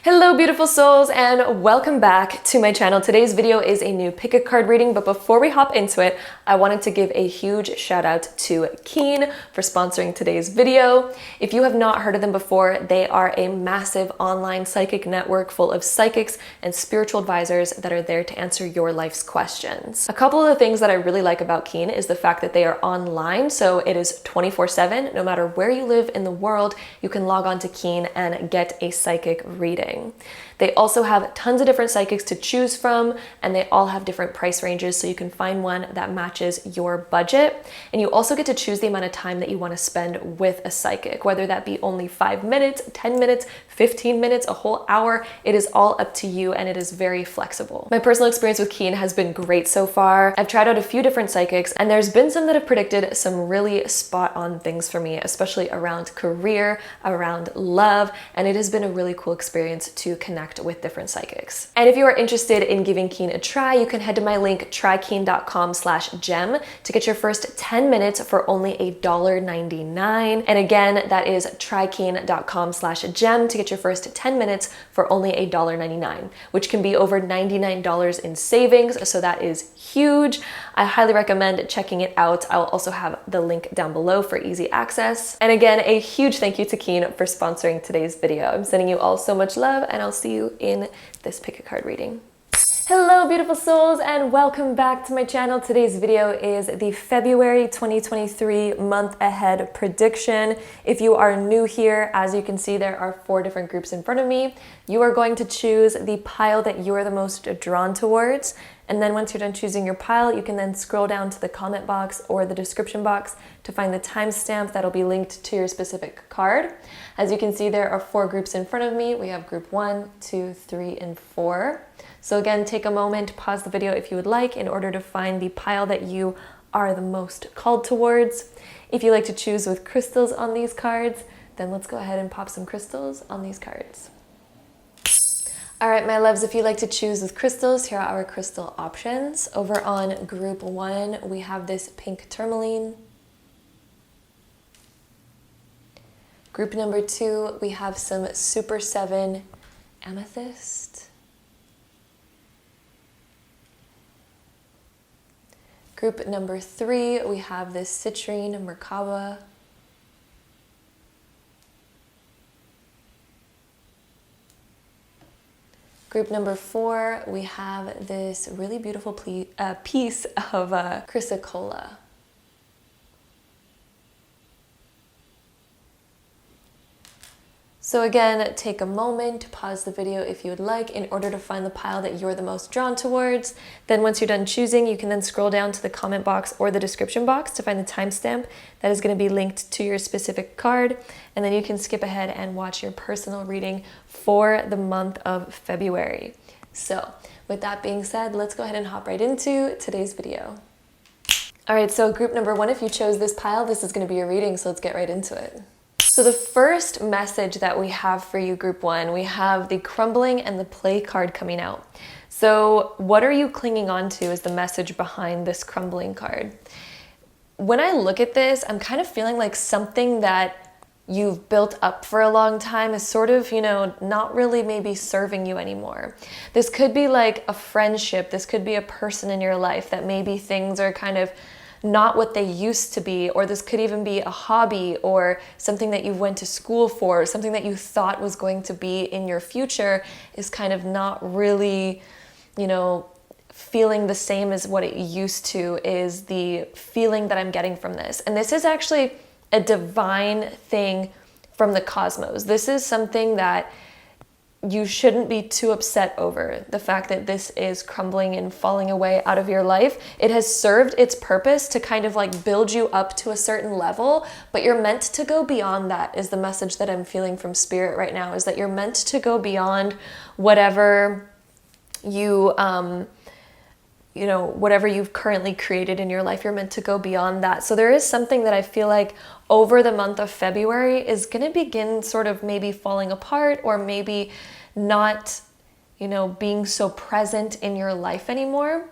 Hello beautiful souls and welcome back to my channel. Today's video is a new pick a card reading, but before we hop into it, I wanted to give a huge shout out to Keen for sponsoring today's video. If you have not heard of them before, they are a massive online psychic network full of psychics and spiritual advisors that are there to answer your life's questions. A couple of the things that I really like about Keen is the fact that they are online, so it is 24/7. No matter where you live in the world, you can log on to Keen and get a psychic reading. They also have tons of different psychics to choose from, and they all have different price ranges, so you can find one that matches your budget. And you also get to choose the amount of time that you want to spend with a psychic, whether that be only 5 minutes, 10 minutes, 15 minutes, a whole hour. It is all up to you, and it is very flexible. My personal experience with Keen has been great so far. I've tried out a few different psychics, and there's been some that have predicted some really spot-on things for me, especially around career, around love, and it has been a really cool experience to connect with different psychics. And if you are interested in giving Keen a try, you can head to my link trykeen.com/gem to get your first 10 minutes for only $1.99. And again, that is trykeen.com/gem to get your first 10 minutes for only $1.99, which can be over $99 in savings. So that is huge. I highly recommend checking it out. I'll also have the link down below for easy access. And again, a huge thank you to Keen for sponsoring today's video. I'm sending you all so much love, and I'll see you in this pick a card reading. Hello beautiful souls and welcome back to my channel. Today's video is the February 2023 month ahead prediction. If you are new here, as you can see, there are 4 different groups in front of me. You are going to choose the pile that you are the most drawn towards. And then once you're done choosing your pile, you can then scroll down to the comment box or the description box to find the timestamp that'll be linked to your specific card. As you can see, there are 4 groups in front of me. We have group 1, 2, 3, and 4. So again, take a moment, pause the video if you would like, in order to find the pile that you are the most called towards. If you like to choose with crystals on these cards, then let's go ahead and pop some crystals on these cards. All right, my loves, if you like to choose with crystals, here are our crystal options. Over on group 1, we have this pink tourmaline. Group number 2, we have some Super 7 amethyst. Group number 3, we have this citrine merkaba. Group number 4, we have this really beautiful piece of chrysocolla. So again, take a moment, pause the video if you would like, in order to find the pile that you're the most drawn towards. Then once you're done choosing, you can then scroll down to the comment box or the description box to find the timestamp that is going to be linked to your specific card. And then you can skip ahead and watch your personal reading for the month of February. So with that being said, let's go ahead and hop right into today's video. All right, so group number 1, if you chose this pile, this is going to be your reading, so let's get right into it. So the first message that we have for you, group 1, we have the crumbling and the play card coming out. So what are you clinging on to is the message behind this crumbling card. When I look at this, I'm kind of feeling like something that you've built up for a long time is sort of, not really maybe serving you anymore. This could be like a friendship. This could be a person in your life that maybe things are kind of not what they used to be, or this could even be a hobby or something that you went to school for, something that you thought was going to be in your future is kind of not really, feeling the same as what it used to, is the feeling that I'm getting from this. And this is actually a divine thing from the cosmos. This is something that you shouldn't be too upset over, the fact that this is crumbling and falling away out of your life. It has served its purpose to kind of like build you up to a certain level, but you're meant to go beyond that, is the message that I'm feeling from Spirit right now, is that you're meant to go beyond whatever you, whatever you've currently created in your life. You're meant to go beyond that. So there is something that I feel like over the month of February is going to begin sort of maybe falling apart, or maybe not, being so present in your life anymore.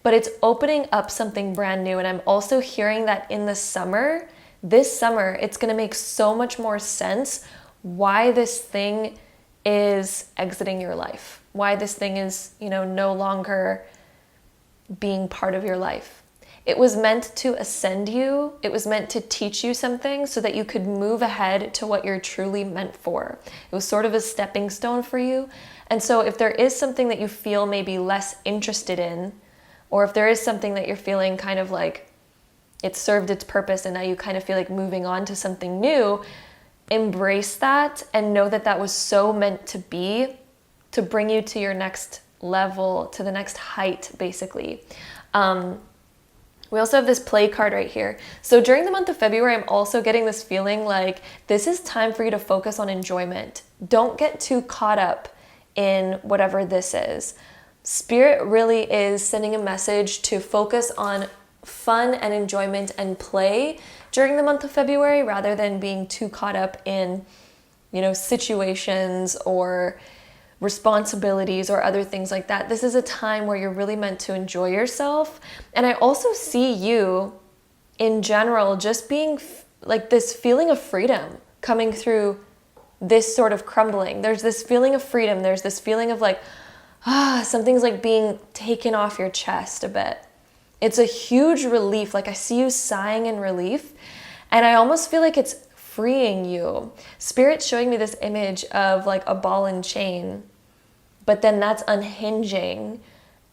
But it's opening up something brand new. And I'm also hearing that in the summer, this summer, it's going to make so much more sense why this thing is exiting your life, why this thing is, no longer being part of your life. It was meant to ascend you. It was meant to teach you something so that you could move ahead to what you're truly meant for. It was sort of a stepping stone for you. And so if there is something that you feel maybe less interested in, or if there is something that you're feeling kind of like it served its purpose and now you kind of feel like moving on to something new, embrace that and know that that was so meant to be, to bring you to your next level, to the next height, basically. We also have this play card right here. So during the month of February, I'm also getting this feeling like this is time for you to focus on enjoyment. Don't get too caught up in whatever this is. Spirit really is sending a message to focus on fun and enjoyment and play during the month of February rather than being too caught up in, situations or responsibilities or other things like that. This is a time where you're really meant to enjoy yourself. And I also see you in general just being like this feeling of freedom coming through this sort of crumbling. There's this feeling of freedom. There's this feeling of like, something's like being taken off your chest a bit. It's a huge relief. Like I see you sighing in relief and I almost feel like it's freeing you. Spirit's showing me this image of like a ball and chain, but then that's unhinging.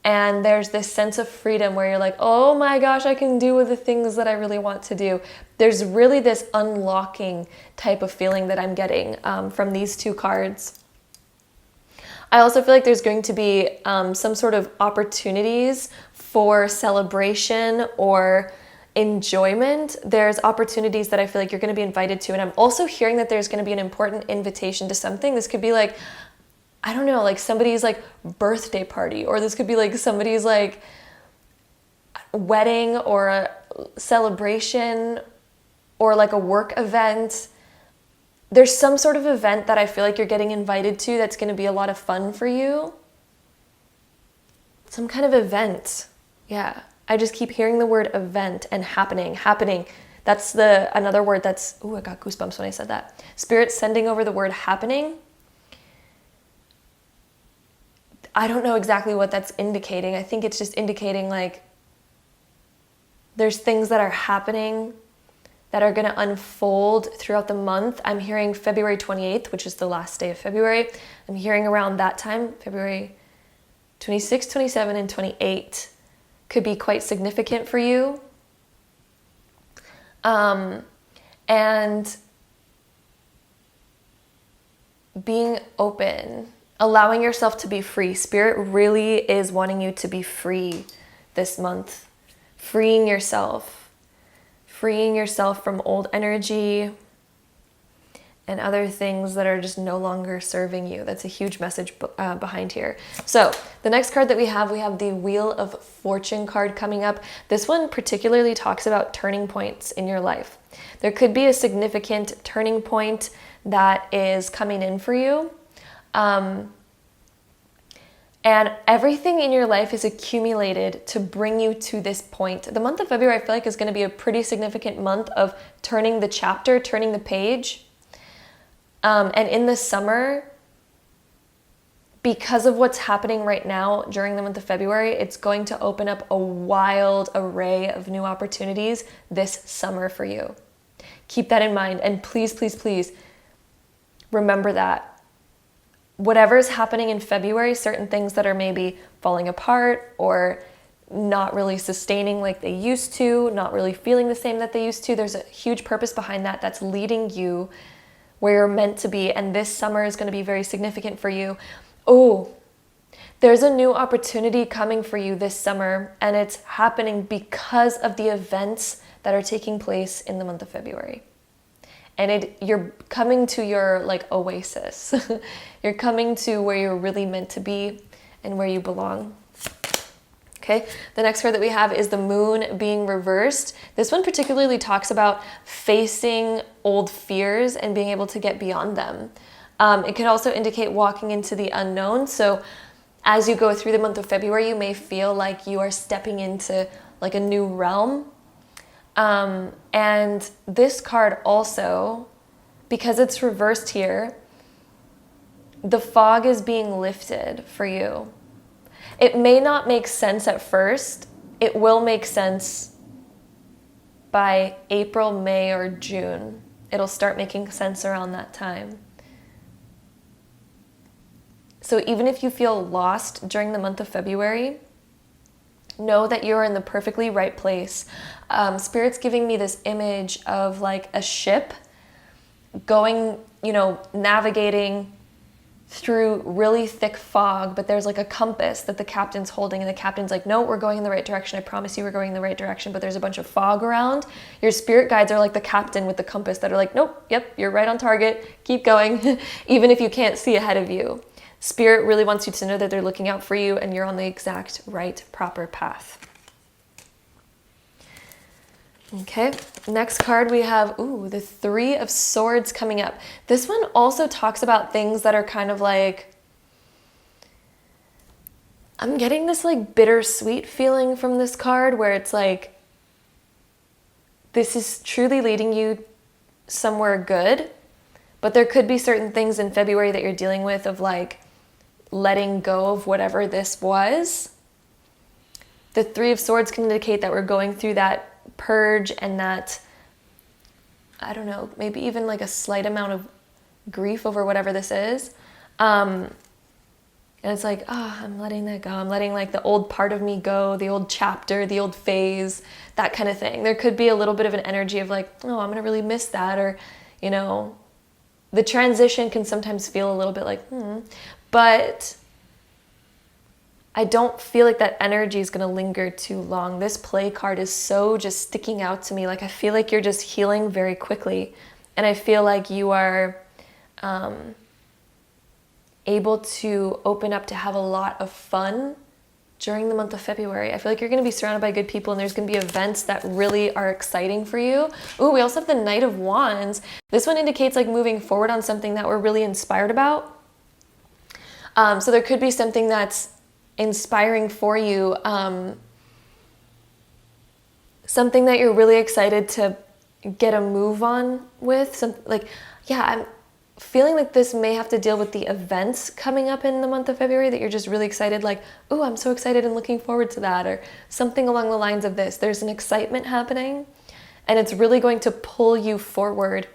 And there's this sense of freedom where you're like, oh my gosh, I can do the things that I really want to do. There's really this unlocking type of feeling that I'm getting from these two cards. I also feel like there's going to be some sort of opportunities for celebration or enjoyment. There's opportunities that I feel like you're going to be invited to. And I'm also hearing that there's going to be an important invitation to something. This could be like, I don't know, like somebody's like birthday party, or this could be like somebody's like wedding or a celebration or like a work event. There's some sort of event that I feel like you're getting invited to that's going to be a lot of fun for you. Some kind of event. Yeah. I just keep hearing the word event and happening. That's another word that's, I got goosebumps when I said that. Spirit's sending over the word happening. I don't know exactly what that's indicating. I think it's just indicating like there's things that are happening that are going to unfold throughout the month. I'm hearing February 28th, which is the last day of February. I'm hearing around that time, February 26, 27, and 28 could be quite significant for you. And being open, allowing yourself to be free. Spirit really is wanting you to be free this month. Freeing yourself from old energy and other things that are just no longer serving you. That's a huge message behind here. So the next card that we have the Wheel of Fortune card coming up. This one particularly talks about turning points in your life. There could be a significant turning point that is coming in for you. And everything in your life is accumulated to bring you to this point. The month of February, I feel like, is going to be a pretty significant month of turning the chapter, turning the page. And in the summer, because of what's happening right now during the month of February, it's going to open up a wild array of new opportunities this summer for you. Keep that in mind. And please, please, please remember that. Whatever is happening in February, certain things that are maybe falling apart or not really sustaining like they used to, not really feeling the same that they used to, there's a huge purpose behind that that's leading you where you're meant to be. And this summer is going to be very significant for you. Oh, there's a new opportunity coming for you this summer, and it's happening because of the events that are taking place in the month of February. And you're coming to your like oasis. You're coming to where you're really meant to be and where you belong. Okay, the next card that we have is the Moon being reversed. This one particularly talks about facing old fears and being able to get beyond them. It could also indicate walking into the unknown. So as you go through the month of February, you may feel like you are stepping into like a new realm. And this card also, because it's reversed here, the fog is being lifted for you. It may not make sense at first. It will make sense by April, May, or June. It'll start making sense around that time. So even if you feel lost during the month of February, know that you're in the perfectly right place. Spirit's giving me this image of like a ship going, navigating through really thick fog, but there's like a compass that the captain's holding, and the captain's like, no, we're going in the right direction. I promise you we're going in the right direction, but there's a bunch of fog around. Your spirit guides are like the captain with the compass that are like, nope, yep, you're right on target. Keep going, even if you can't see ahead of you. Spirit really wants you to know that they're looking out for you and you're on the exact right, proper path. Okay, next card we have, the Three of Swords coming up. This one also talks about things that are kind of like, I'm getting this like bittersweet feeling from this card where it's like, this is truly leading you somewhere good, but there could be certain things in February that you're dealing with of like letting go of whatever this was. The Three of Swords can indicate that we're going through that purge and that, I don't know, maybe even like a slight amount of grief over whatever this is. And it's like, I'm letting that go. I'm letting like the old part of me go, the old chapter, the old phase, that kind of thing. There could be a little bit of an energy of like, I'm going to really miss that. Or, the transition can sometimes feel a little bit like, but I don't feel like that energy is going to linger too long. This play card is so just sticking out to me. Like I feel like you're just healing very quickly. And I feel like you are able to open up to have a lot of fun during the month of February. I feel like you're going to be surrounded by good people and there's going to be events that really are exciting for you. We also have the Knight of Wands. This one indicates like moving forward on something that we're really inspired about. So there could be something that's inspiring for you, something that you're really excited to get a move on with. I'm feeling like this may have to deal with the events coming up in the month of February that you're just really excited, like, I'm so excited and looking forward to that, or something along the lines of this. There's an excitement happening and it's really going to pull you forward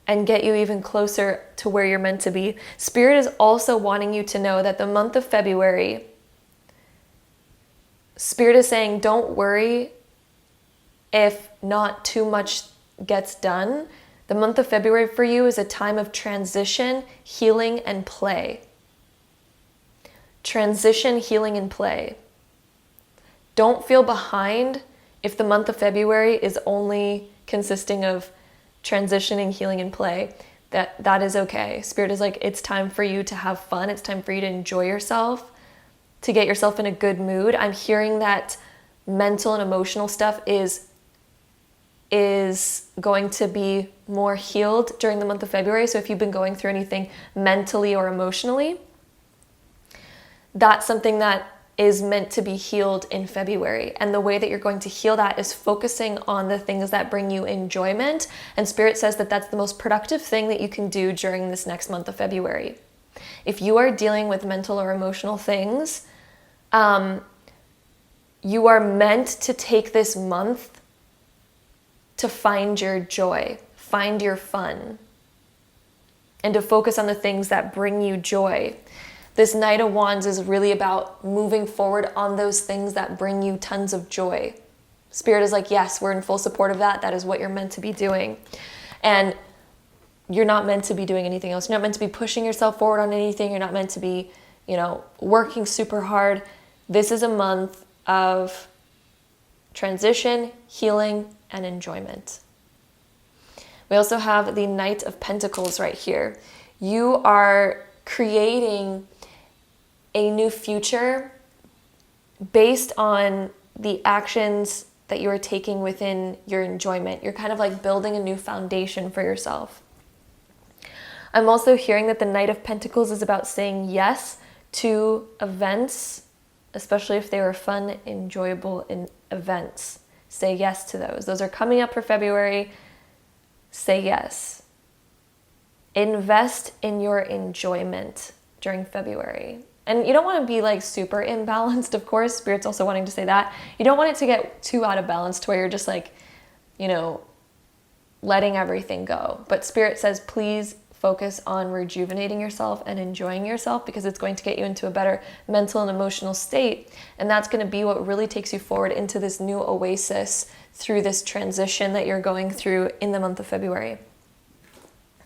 and get you even closer to where you're meant to be. Spirit is also wanting you to know that the month of February, Spirit is saying, don't worry if not too much gets done. The month of February for you is a time of transition, healing, and play. Transition, healing, and play. Don't feel behind if the month of February is only consisting of transitioning, healing, and play. That is okay. Spirit is like, it's time for you to have fun. It's time for you to enjoy yourself, to get yourself in a good mood. I'm hearing that mental and emotional stuff is going to be more healed during the month of February. So if you've been going through anything mentally or emotionally, that's something that is meant to be healed in February. And the way that you're going to heal that is focusing on the things that bring you enjoyment. And Spirit says that that's the most productive thing that you can do during this next month of February. If you are dealing with mental or emotional things, you are meant to take this month to find your joy, find your fun, and to focus on the things that bring you joy. This Knight of Wands is really about moving forward on those things that bring you tons of joy. Spirit is like, yes, we're in full support of that. That is what you're meant to be doing. And you're not meant to be doing anything else. You're not meant to be pushing yourself forward on anything. You're not meant to be, working super hard. This is a month of transition, healing, and enjoyment. We also have the Knight of Pentacles right here. You are creating a new future based on the actions that you are taking within your enjoyment. You're kind of like building a new foundation for yourself. I'm also hearing that the Knight of Pentacles is about saying yes to events, especially if they were fun, enjoyable events. Say yes to those. Those are coming up for February. Say yes. invest in your enjoyment during February. And you don't want to be like super imbalanced, of course. Spirit's also wanting to say that. You don't want it to get too out of balance to where you're just like, you know, letting everything go. But Spirit says, please focus on rejuvenating yourself and enjoying yourself, because it's going to get you into a better mental and emotional state. And that's going to be what really takes you forward into this new oasis through this transition that you're going through in the month of February.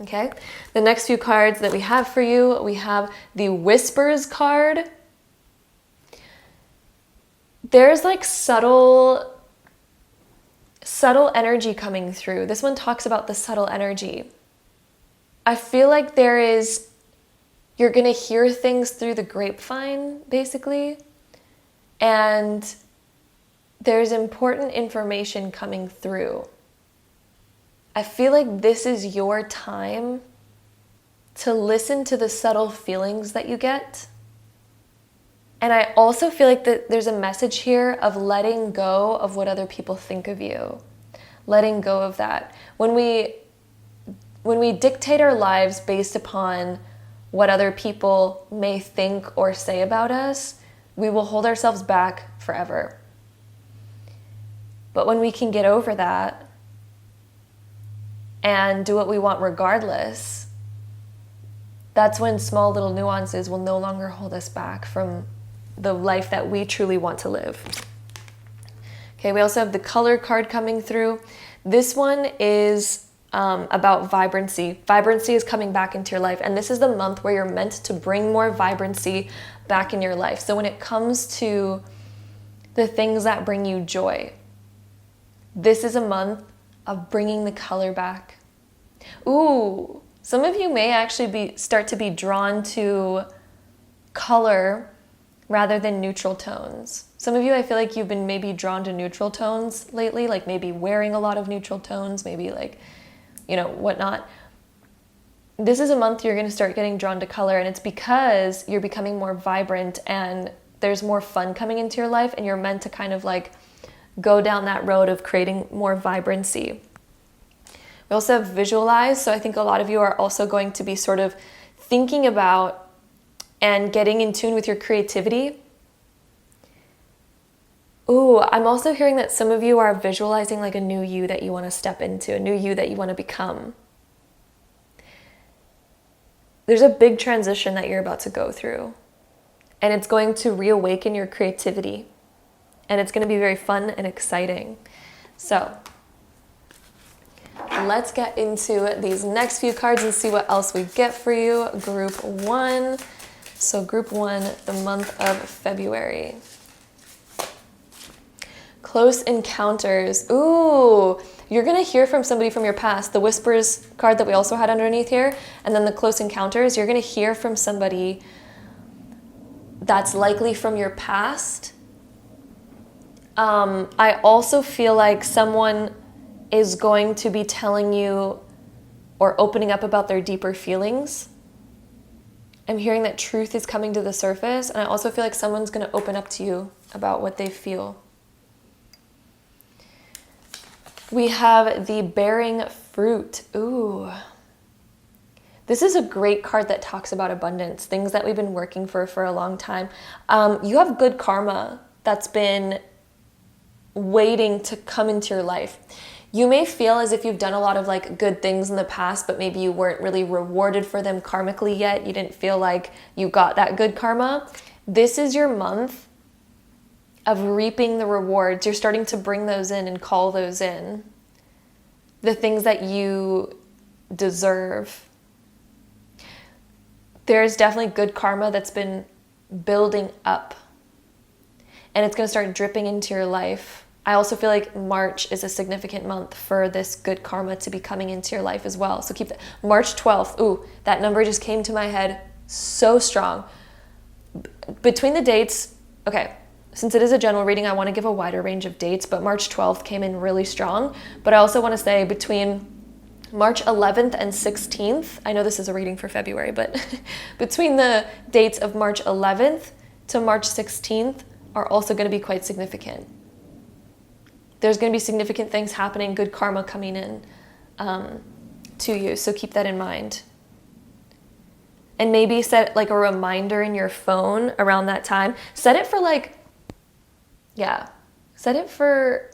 Okay, the next few cards that we have for you, we have the Whispers card. There's like subtle energy coming through. This one talks about the subtle energy. I feel like you're going to hear things through the grapevine, basically. And there's important information coming through. I feel like this is your time to listen to the subtle feelings that you get. And I also feel like that there's a message here of letting go of what other people think of you. Letting go of that. When we dictate our lives based upon what other people may think or say about us, we will hold ourselves back forever. But when we can get over that and do what we want regardless, that's when small little nuances will no longer hold us back from the life that we truly want to live. Okay, we also have the color card coming through. This one is about vibrancy. Vibrancy is coming back into your life, and this is the month where you're meant to bring more vibrancy back in your life. So when it comes to the things that bring you joy, this is a month of bringing the color back. Ooh, some of you may actually start to be drawn to color rather than neutral tones. Some of you, I feel like you've been maybe drawn to neutral tones lately, like maybe wearing a lot of neutral tones, maybe like, you know, whatnot. This is a month you're going to start getting drawn to color, and it's because you're becoming more vibrant and there's more fun coming into your life, and you're meant to kind of like go down that road of creating more vibrancy. We also have visualize. So I think a lot of you are also going to be sort of thinking about and getting in tune with your creativity. Ooh, I'm also hearing that some of you are visualizing like a new you that you want to step into, a new you that you want to become. There's a big transition that you're about to go through, and it's going to reawaken your creativity, and it's going to be very fun and exciting. So let's get into these next few cards and see what else we get for you. Group 1. So group 1, the month of February. Close encounters. Ooh, you're going to hear from somebody from your past. The Whispers card that we also had underneath here, and then the close encounters, you're going to hear from somebody that's likely from your past. I also feel like someone is going to be telling you or opening up about their deeper feelings. I'm hearing that truth is coming to the surface, and I also feel like someone's going to open up to you about what they feel. We have the bearing fruit. Ooh. This is a great card that talks about abundance, things that we've been working for a long time. You have good karma that's been waiting to come into your life. You may feel as if you've done a lot of like good things in the past, but maybe you weren't really rewarded for them karmically yet. You didn't feel like you got that good karma. This is your month of reaping the rewards. You're starting to bring those in and call those in. The things that you deserve. There's definitely good karma that's been building up, and it's going to start dripping into your life. I also feel like March is a significant month for this good karma to be coming into your life as well. So keep that. March 12th. Ooh, that number just came to my head so strong. Between the dates, okay, since it is a general reading, I want to give a wider range of dates, but March 12th came in really strong. But I also want to say between March 11th and 16th, I know this is a reading for February, but between the dates of March 11th to March 16th are also going to be quite significant. There's going to be significant things happening, good karma coming in to you, so keep that in mind. And maybe set like a reminder in your phone around that time. Set it for like, yeah, set it for,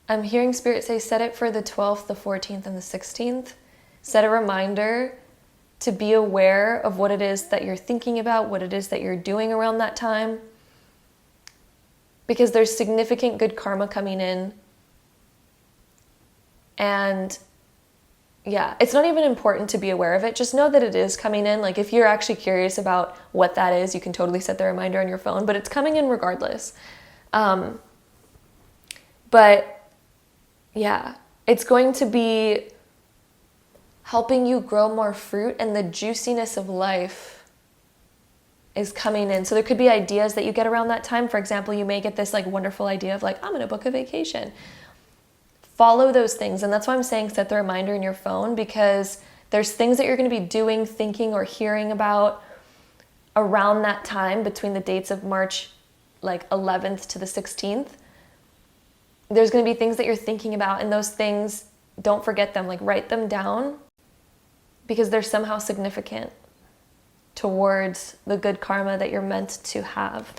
I'm hearing Spirit say set it for the 12th, the 14th, and the 16th. Set a reminder to be aware of what it is that you're thinking about, what it is that you're doing around that time. Because there's significant good karma coming in. And yeah, it's not even important to be aware of it. Just know that it is coming in. Like if you're actually curious about what that is, you can totally set the reminder on your phone, but it's coming in regardless. But yeah, it's going to be helping you grow more fruit, and the juiciness of life is coming in. So there could be ideas that you get around that time. For example, you may get this like wonderful idea of like, I'm going to book a vacation. Follow those things. And that's why I'm saying set the reminder in your phone, because there's things that you're going to be doing, thinking, or hearing about around that time between the dates of March like 11th to the 16th. There's going to be things that you're thinking about, and those things, don't forget them. Like write them down, because they're somehow significant towards the good karma that you're meant to have.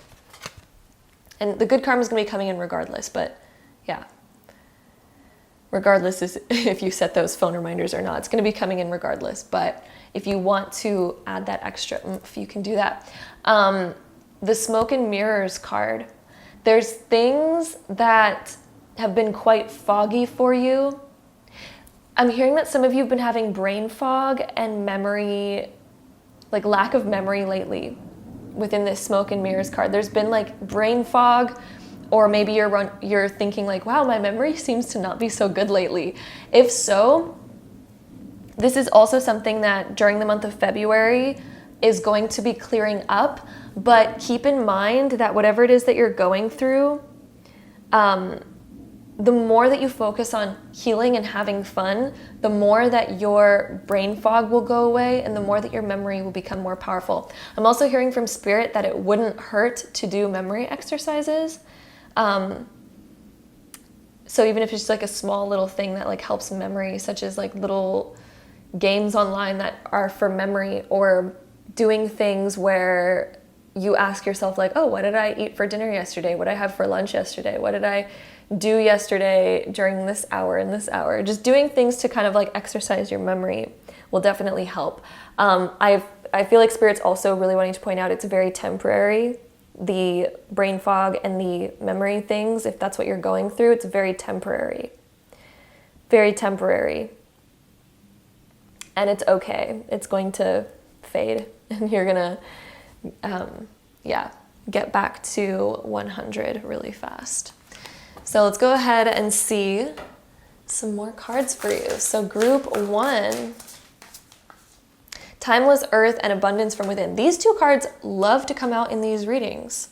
And the good karma is going to be coming in regardless, but yeah. Regardless is if you set those phone reminders or not, it's going to be coming in regardless. But if you want to add that extra oomph, you can do that. The Smoke and Mirrors card. There's things that have been quite foggy for you. I'm hearing that some of you have been having brain fog and memory, like lack of memory lately within this Smoke and Mirrors card. There's been like brain fog, or maybe you're thinking like, wow, my memory seems to not be so good lately. If so, this is also something that during the month of February is going to be clearing up. But keep in mind that whatever it is that you're going through, the more that you focus on healing and having fun, the more that your brain fog will go away, and the more that your memory will become more powerful. I'm also hearing from Spirit that it wouldn't hurt to do memory exercises. So even if it's just like a small little thing that like helps memory, such as like little games online that are for memory, or doing things where you ask yourself like, oh, what did I eat for dinner yesterday? What did I have for lunch yesterday? What did I do yesterday during this hour and this hour? Just doing things to kind of like exercise your memory will definitely help. I feel like Spirit's also really wanting to point out it's very temporary. The brain fog and the memory things, if that's what you're going through, it's very temporary. Very temporary. And it's okay. It's going to fade, and you're gonna, get back to 100 really fast. So let's go ahead and see some more cards for you. So group 1, Timeless Earth and Abundance from Within. These two cards love to come out in these readings.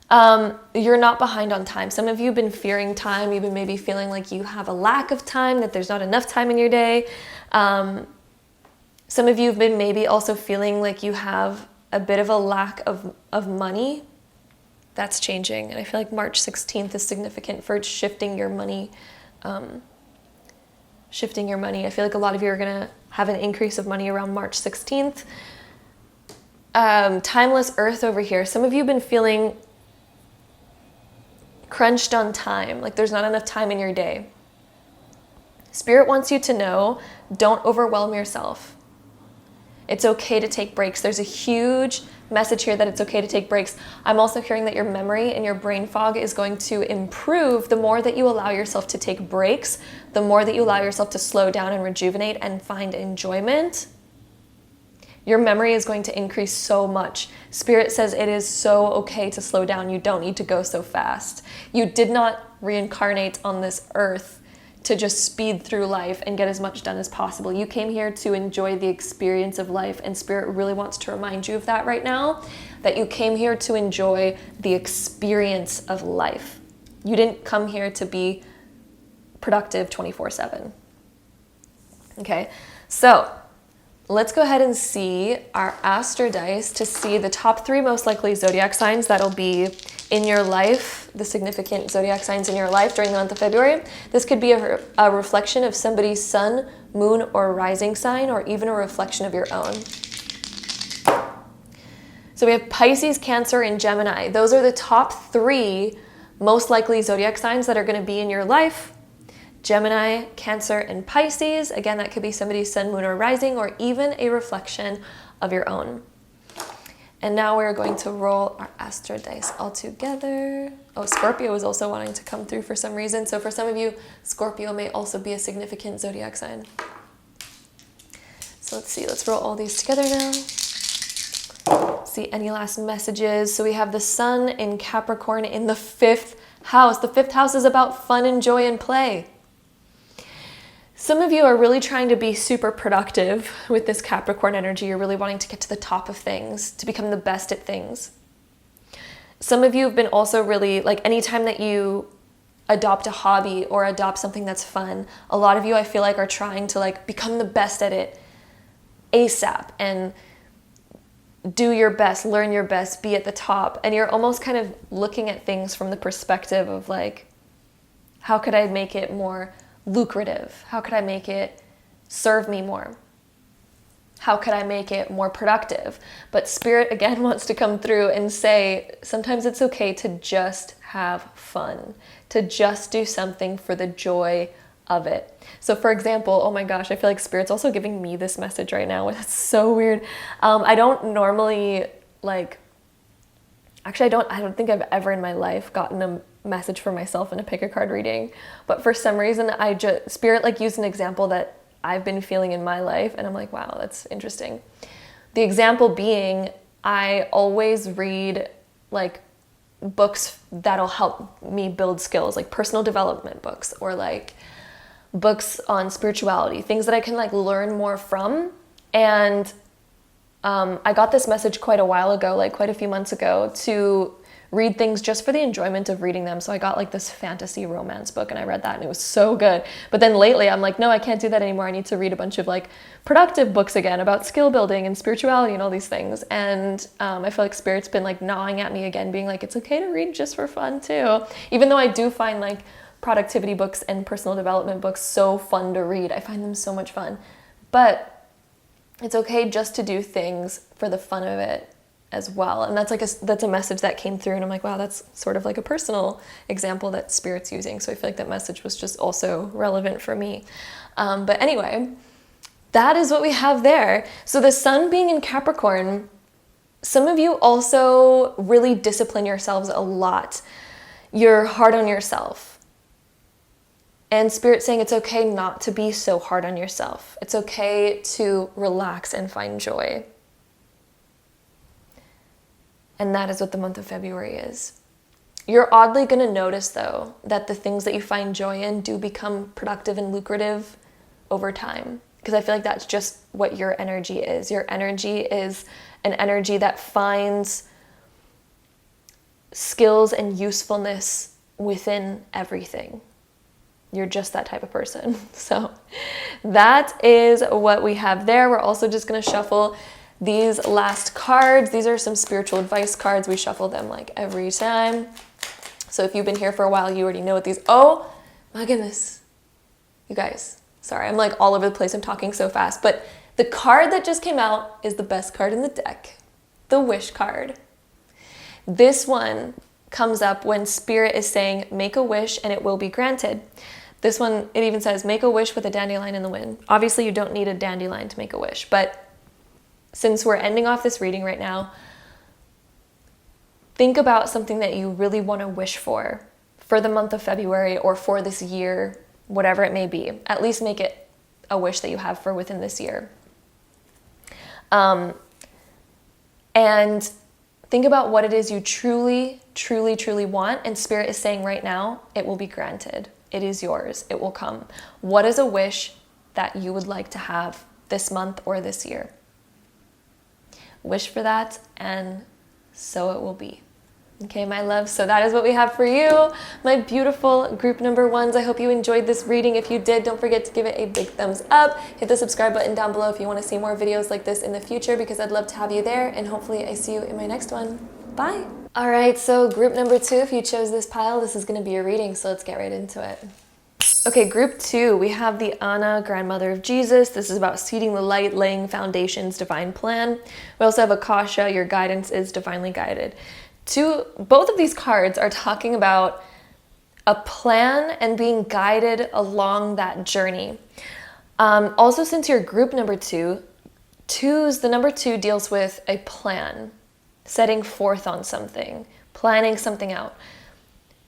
You're not behind on time. Some of you have been fearing time. You've been maybe feeling like you have a lack of time, that there's not enough time in your day. Some of you have been maybe also feeling like you have a bit of a lack of money. That's changing. And I feel like March 16th is significant for shifting your money. I feel like a lot of you are going to have an increase of money around March 16th. Timeless Earth over here. Some of you have been feeling crunched on time, like there's not enough time in your day. Spirit wants you to know, don't overwhelm yourself. It's okay to take breaks. There's a huge message here that it's okay to take breaks. I'm also hearing that your memory and your brain fog is going to improve the more that you allow yourself to take breaks, the more that you allow yourself to slow down and rejuvenate and find enjoyment. Your memory is going to increase so much. Spirit says it is so okay to slow down. You don't need to go so fast. You did not reincarnate on this earth to just speed through life and get as much done as possible. You came here to enjoy the experience of life, and Spirit really wants to remind you of that right now, that you came here to enjoy the experience of life. You didn't come here to be productive 24/7. Okay, so let's go ahead and see our Astro Dice to see the top 3 most likely zodiac signs that'll be in your life, the significant zodiac signs in your life during the month of February. This could be a reflection of somebody's sun, moon or rising sign, or even a reflection of your own. So we have Pisces, Cancer, and Gemini. Those are the top 3 most likely zodiac signs that are going to be in your life. Gemini, Cancer, and Pisces. Again, that could be somebody's sun, moon, or rising, or even a reflection of your own. And now we're going to roll our Astro dice all together. Oh, Scorpio is also wanting to come through for some reason. So for some of you, Scorpio may also be a significant zodiac sign. So let's see, let's roll all these together now. See any last messages. So we have the sun in Capricorn in the 5th house. The 5th house is about fun and joy and play. Some of you are really trying to be super productive with this Capricorn energy. You're really wanting to get to the top of things, to become the best at things. Some of you have been also really, like, anytime that you adopt a hobby or adopt something that's fun, a lot of you, I feel like, are trying to, like, become the best at it ASAP and do your best, learn your best, be at the top. And you're almost kind of looking at things from the perspective of, like, how could I make it more lucrative? How could I make it serve me more? How could I make it more productive? But Spirit, again, wants to come through and say, sometimes it's okay to just have fun, to just do something for the joy of it. So for example, oh my gosh, I feel like Spirit's also giving me this message right now. It's so weird. I don't normally, like, actually, I don't think I've ever in my life gotten a message for myself in a pick a card reading, but for some reason Spirit, like, used an example that I've been feeling in my life, and I'm like, wow, that's interesting. The example being, I always read, like, books that'll help me build skills, like personal development books, or like books on spirituality, things that I can, like, learn more from. And I got this message quite a while ago, like quite a few months ago, to read things just for the enjoyment of reading them. So I got, like, this fantasy romance book, and I read that, and it was so good. But then lately I'm like, no, I can't do that anymore. I need to read a bunch of, like, productive books again about skill building and spirituality and all these things. And I feel like Spirit's been, like, gnawing at me again, being like, it's okay to read just for fun too. Even though I do find, like, productivity books and personal development books so fun to read. I find them so much fun. But it's okay just to do things for the fun of it as well. And that's, like, that's a message that came through, and I'm like, wow, that's sort of like a personal example that Spirit's using. So I feel like that message was just also relevant for me. But anyway, that is what we have there. So the sun being in Capricorn, some of you also really discipline yourselves a lot. You're hard on yourself. And Spirit's saying it's okay not to be so hard on yourself. It's okay to relax and find joy. And that is what the month of February is. You're oddly going to notice, though, that the things that you find joy in do become productive and lucrative over time. Because I feel like that's just what your energy is. Your energy is an energy that finds skills and usefulness within everything. You're just that type of person. So that is what we have there. We're also just going to shuffle these last cards. These are some spiritual advice cards. We shuffle them, like, every time. So if you've been here for a while, you already know what these... Oh my goodness. You guys, sorry, I'm, like, all over the place. I'm talking so fast. But the card that just came out is the best card in the deck. The Wish card. This one comes up when Spirit is saying, make a wish and it will be granted. This one, it even says, make a wish with a dandelion in the wind. Obviously, you don't need a dandelion to make a wish, but since we're ending off this reading right now, think about something that you really want to wish for the month of February or for this year, whatever it may be. At least make it a wish that you have for within this year. And think about what it is you truly, truly, truly want. And Spirit is saying right now, it will be granted. It is yours. It will come. What is a wish that you would like to have this month or this year? Wish for that, and so it will be. Okay, my love, so that is what we have for you, my beautiful group number ones. I hope you enjoyed this reading. If you did, don't forget to give it a big thumbs up. Hit the subscribe button down below if you want to see more videos like this in the future, because I'd love to have you there, and hopefully I see you in my next one. Bye. All right, so group number 2, if you chose this pile, this is going to be your reading, so let's get right into it. Okay, group 2, we have the Anna, grandmother of Jesus. This is about seeding the light, laying foundations, divine plan. We also have Akasha, your guidance is divinely guided. Both of these cards are talking about a plan and being guided along that journey. Also, since you're group number 2, the number 2 deals with a plan, setting forth on something, planning something out.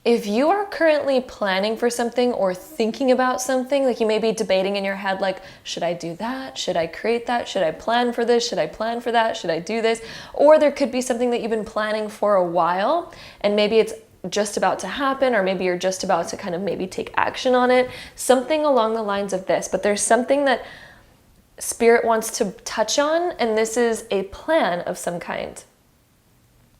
If you are currently planning for something or thinking about something, like you may be debating in your head, like, should I do that? Should I create that? Should I plan for this? Should I plan for that? Should I do this? Or there could be something that you've been planning for a while, and maybe it's just about to happen, or maybe you're just about to kind of maybe take action on it, something along the lines of this. But there's something that Spirit wants to touch on, and this is a plan of some kind.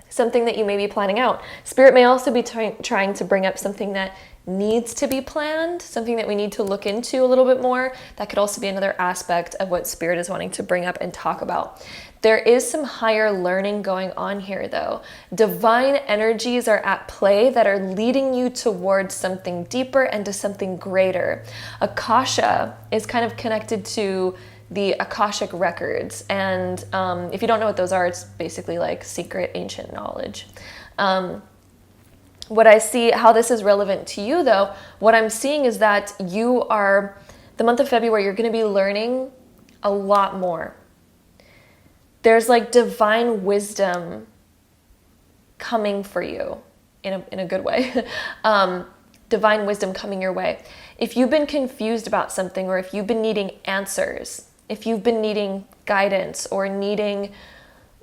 Something that you may be planning out. Spirit may also be trying to bring up something that needs to be planned, something that we need to look into a little bit more. That could also be another aspect of what Spirit is wanting to bring up and talk about. There is some higher learning going on here though. Divine energies are at play that are leading you towards something deeper and to something greater. Akasha is kind of connected to the Akashic records. And if you don't know what those are, it's basically like secret ancient knowledge. What I see, how this is relevant to you though, what I'm seeing is that the month of February, you're gonna be learning a lot more. There's like divine wisdom coming for you in a good way. Divine wisdom coming your way. If you've been confused about something, or if you've been needing answers, if you've been needing guidance or needing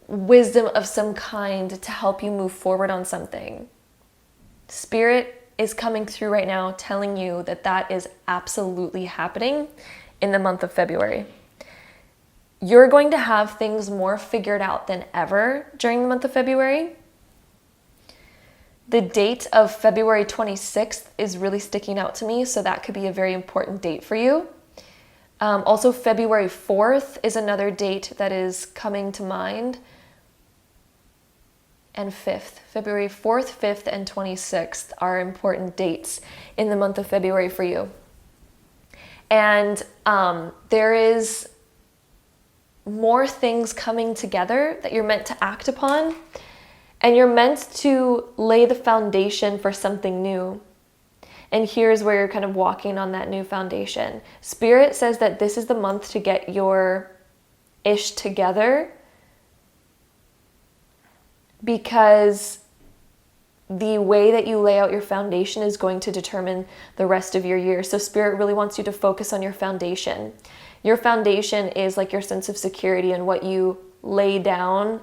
wisdom of some kind to help you move forward on something, Spirit is coming through right now telling you that that is absolutely happening in the month of February. You're going to have things more figured out than ever during the month of February. The date of February 26th is really sticking out to me, so that could be a very important date for you. Also, February 4th is another date that is coming to mind. And 5th, February 4th, 5th, and 26th are important dates in the month of February for you. And there is more things coming together that you're meant to act upon. And you're meant to lay the foundation for something new. And here's where you're kind of walking on that new foundation. Spirit says that this is the month to get your ish together, because the way that you lay out your foundation is going to determine the rest of your year. So Spirit really wants you to focus on your foundation. Your foundation is like your sense of security and what you lay down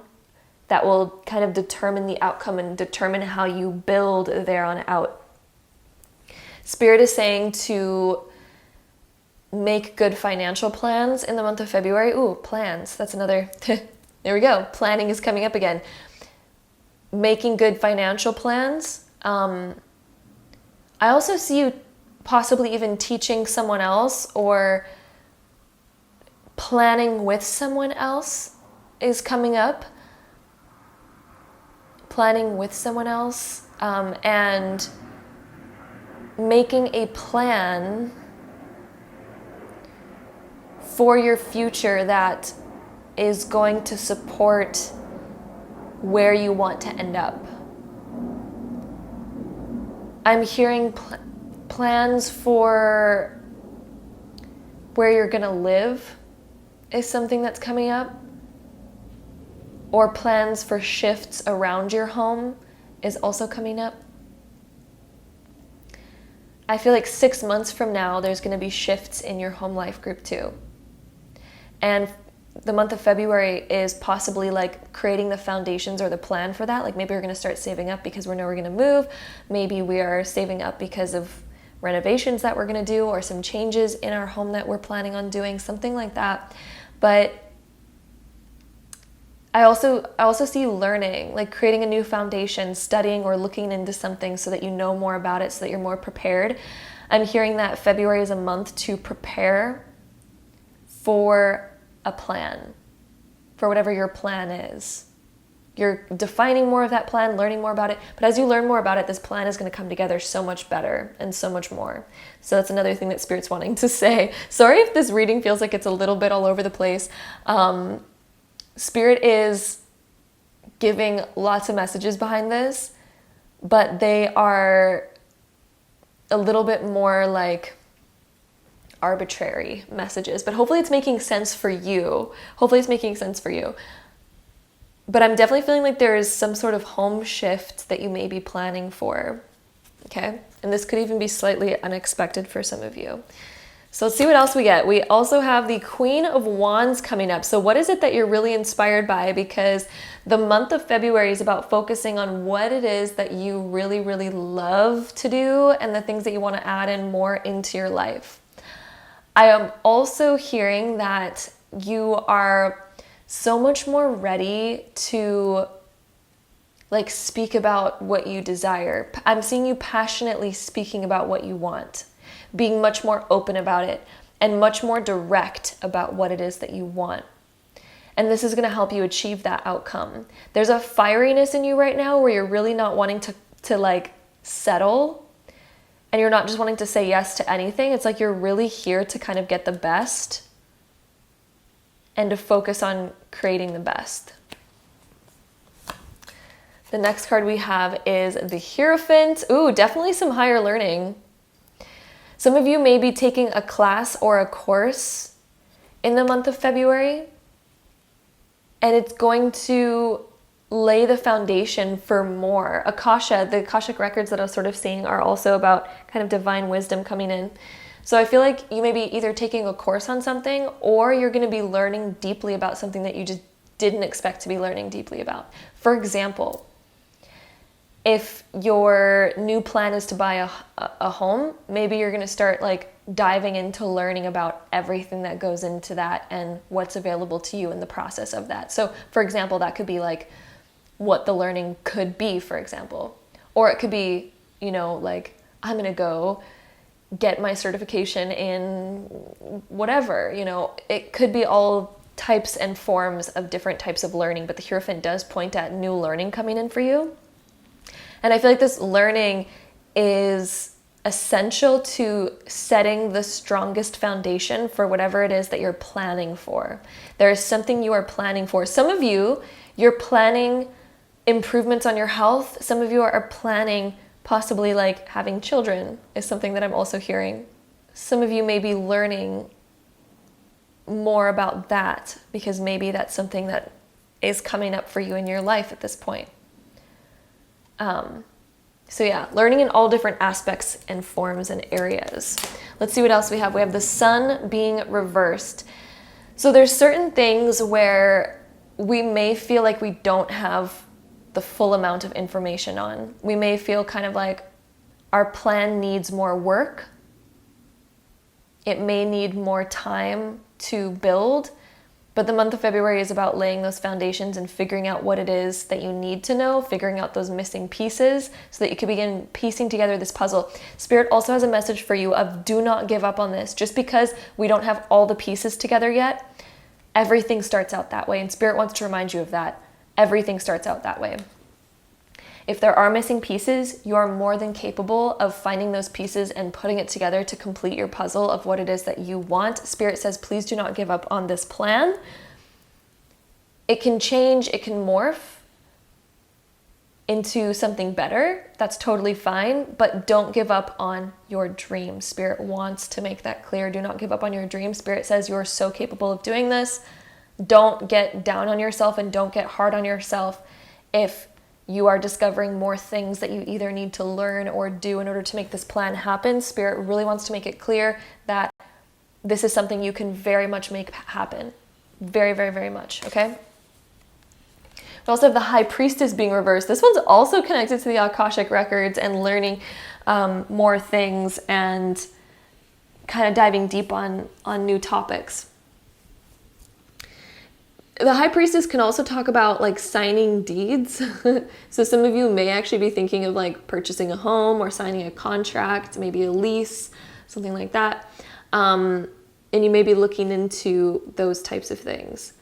that will kind of determine the outcome and determine how you build there on out. Spirit is saying to make good financial plans in the month of February. Ooh, plans. That's another, there we go. Planning is coming up again. Making good financial plans. I also see you possibly even teaching someone else, or planning with someone else is coming up. Planning with someone else, and making a plan for your future that is going to support where you want to end up. I'm hearing plans for where you're gonna live is something that's coming up, or plans for shifts around your home is also coming up. I feel like 6 months from now, there's going to be shifts in your home life, group 2. And the month of February is possibly like creating the foundations or the plan for that. Like maybe we're going to start saving up because we know we're going to move. Maybe we are saving up because of renovations that we're going to do, or some changes in our home that we're planning on doing, something like that. But I also see you learning, like creating a new foundation, studying or looking into something so that you know more about it, so that you're more prepared. I'm hearing that February is a month to prepare for a plan, for whatever your plan is. you're defining more of that plan, learning more about it. But as you learn more about it, this plan is going to come together so much better and so much more. So that's another thing that Spirit's wanting to say. Sorry if this reading feels like it's a little bit all over the place. Spirit is giving lots of messages behind this, but they are a little bit more like arbitrary messages. But hopefully it's making sense for you. Hopefully it's making sense for you. But I'm definitely feeling like there is some sort of home shift that you may be planning for, okay? And this could even be slightly unexpected for some of you. So let's see what else we get. We also have the Queen of Wands coming up. So what is it that you're really inspired by? Because the month of February is about focusing on what it is that you really, really love to do and the things that you want to add in more into your life. I am also hearing that you are so much more ready to like speak about what you desire. I'm seeing you passionately speaking about what you want, being much more open about it and much more direct about what it is that you want. And this is going to help you achieve that outcome. There's a fieriness in you right now where you're really not wanting to like settle, and you're not just wanting to say yes to anything. It's like you're really here to kind of get the best and to focus on creating the best. The next card we have is the Hierophant. Ooh, definitely some higher learning. Some of you may be taking a class or a course in the month of February, and it's going to lay the foundation for more. Akasha, the Akashic records that I was sort of seeing are also about kind of divine wisdom coming in. So I feel like you may be either taking a course on something or you're going to be learning deeply about something that you just didn't expect to be learning deeply about. For example, if your new plan is to buy a home, maybe you're going to start like diving into learning about everything that goes into that and what's available to you in the process of that. So for example, that could be like what the learning could be, for example. Or it could be, you know, like I'm going to go get my certification in whatever, you know. It could be all types and forms of different types of learning, but the Hierophant does point at new learning coming in for you. And I feel like this learning is essential to setting the strongest foundation for whatever it is that you're planning for. There is something you are planning for. Some of you, you're planning improvements on your health. Some of you are planning possibly like having children is something that I'm also hearing. Some of you may be learning more about that because maybe that's something that is coming up for you in your life at this point. So yeah, learning in all different aspects and forms and areas. Let's see what else we have. We have the Sun being reversed. So there's certain things where we may feel like we don't have the full amount of information on. We may feel kind of like our plan needs more work. It may need more time to build. But the month of February is about laying those foundations and figuring out what it is that you need to know, figuring out those missing pieces so that you can begin piecing together this puzzle. Spirit also has a message for you of do not give up on this. Just because we don't have all the pieces together yet, everything starts out that way. And Spirit wants to remind you of that. Everything starts out that way. If there are missing pieces, you are more than capable of finding those pieces and putting it together to complete your puzzle of what it is that you want. Spirit says, please do not give up on this plan. It can change, it can morph into something better. That's totally fine, but don't give up on your dream. Spirit wants to make that clear. Do not give up on your dream. Spirit says you're so capable of doing this. Don't get down on yourself and don't get hard on yourself if you are discovering more things that you either need to learn or do in order to make this plan happen. Spirit really wants to make it clear that this is something you can very much make happen. Very, very, very much, okay? We also have the High Priestess being reversed. This one's also connected to the Akashic records and learning more things and kind of diving deep on new topics. The High Priestess can also talk about like signing deeds. So some of you may actually be thinking of like purchasing a home or signing a contract, maybe a lease, something like that. And you may be looking into those types of things.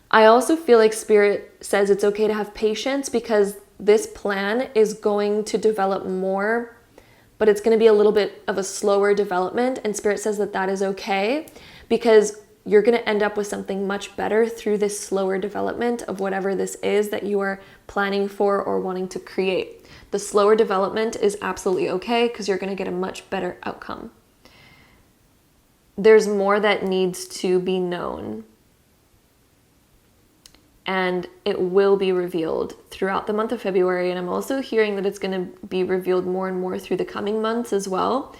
I also feel like Spirit says it's okay to have patience because this plan is going to develop more, but it's going to be a little bit of a slower development. And Spirit says that that is okay because you're going to end up with something much better through this slower development of whatever this is that you are planning for or wanting to create. The slower development is absolutely okay because you're going to get a much better outcome. There's more that needs to be known. And it will be revealed throughout the month of February. And I'm also hearing that it's going to be revealed more and more through the coming months as well.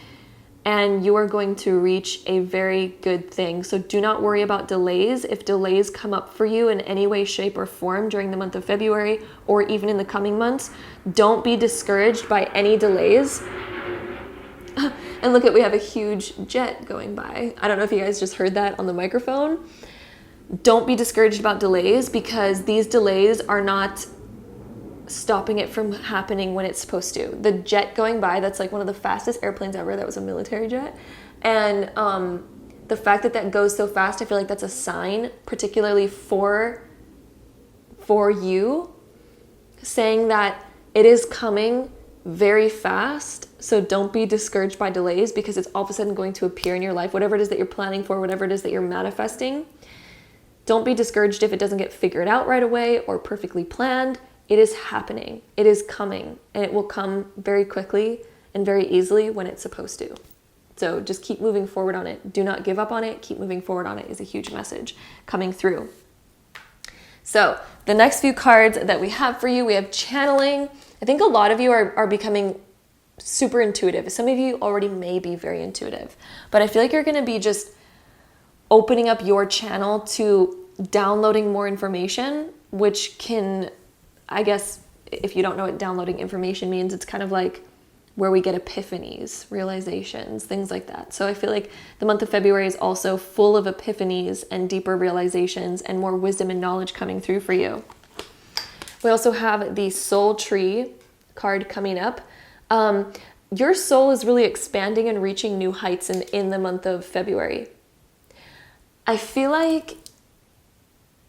And you are going to reach a very good thing. So do not worry about delays. If delays come up for you in any way, shape, or form during the month of February, or even in the coming months, don't be discouraged by any delays. And look, we have a huge jet going by. I don't know if you guys just heard that on the microphone. Don't be discouraged about delays because these delays are not stopping it from happening when it's supposed to. The jet going by, that's like one of the fastest airplanes ever. That was a military jet. And the fact that that goes so fast, I feel like that's a sign, particularly for you, saying that it is coming very fast. So don't be discouraged by delays because it's all of a sudden going to appear in your life. Whatever it is that you're planning for, whatever it is that you're manifesting, don't be discouraged if it doesn't get figured out right away or perfectly planned. It is happening. It is coming, and it will come very quickly and very easily when it's supposed to. So just keep moving forward on it. Do not give up on it. Keep moving forward on it is a huge message coming through. So the next few cards that we have for you, we have channeling. I think a lot of you are becoming super intuitive. Some of you already may be very intuitive, but I feel like you're going to be just opening up your channel to downloading more information, which can, I guess, if you don't know what downloading information means, it's kind of like where we get epiphanies, realizations, things like that. So I feel like the month of February is also full of epiphanies and deeper realizations and more wisdom and knowledge coming through for you. We also have the soul tree card coming up. Your soul is really expanding and reaching new heights in the month of February. I feel like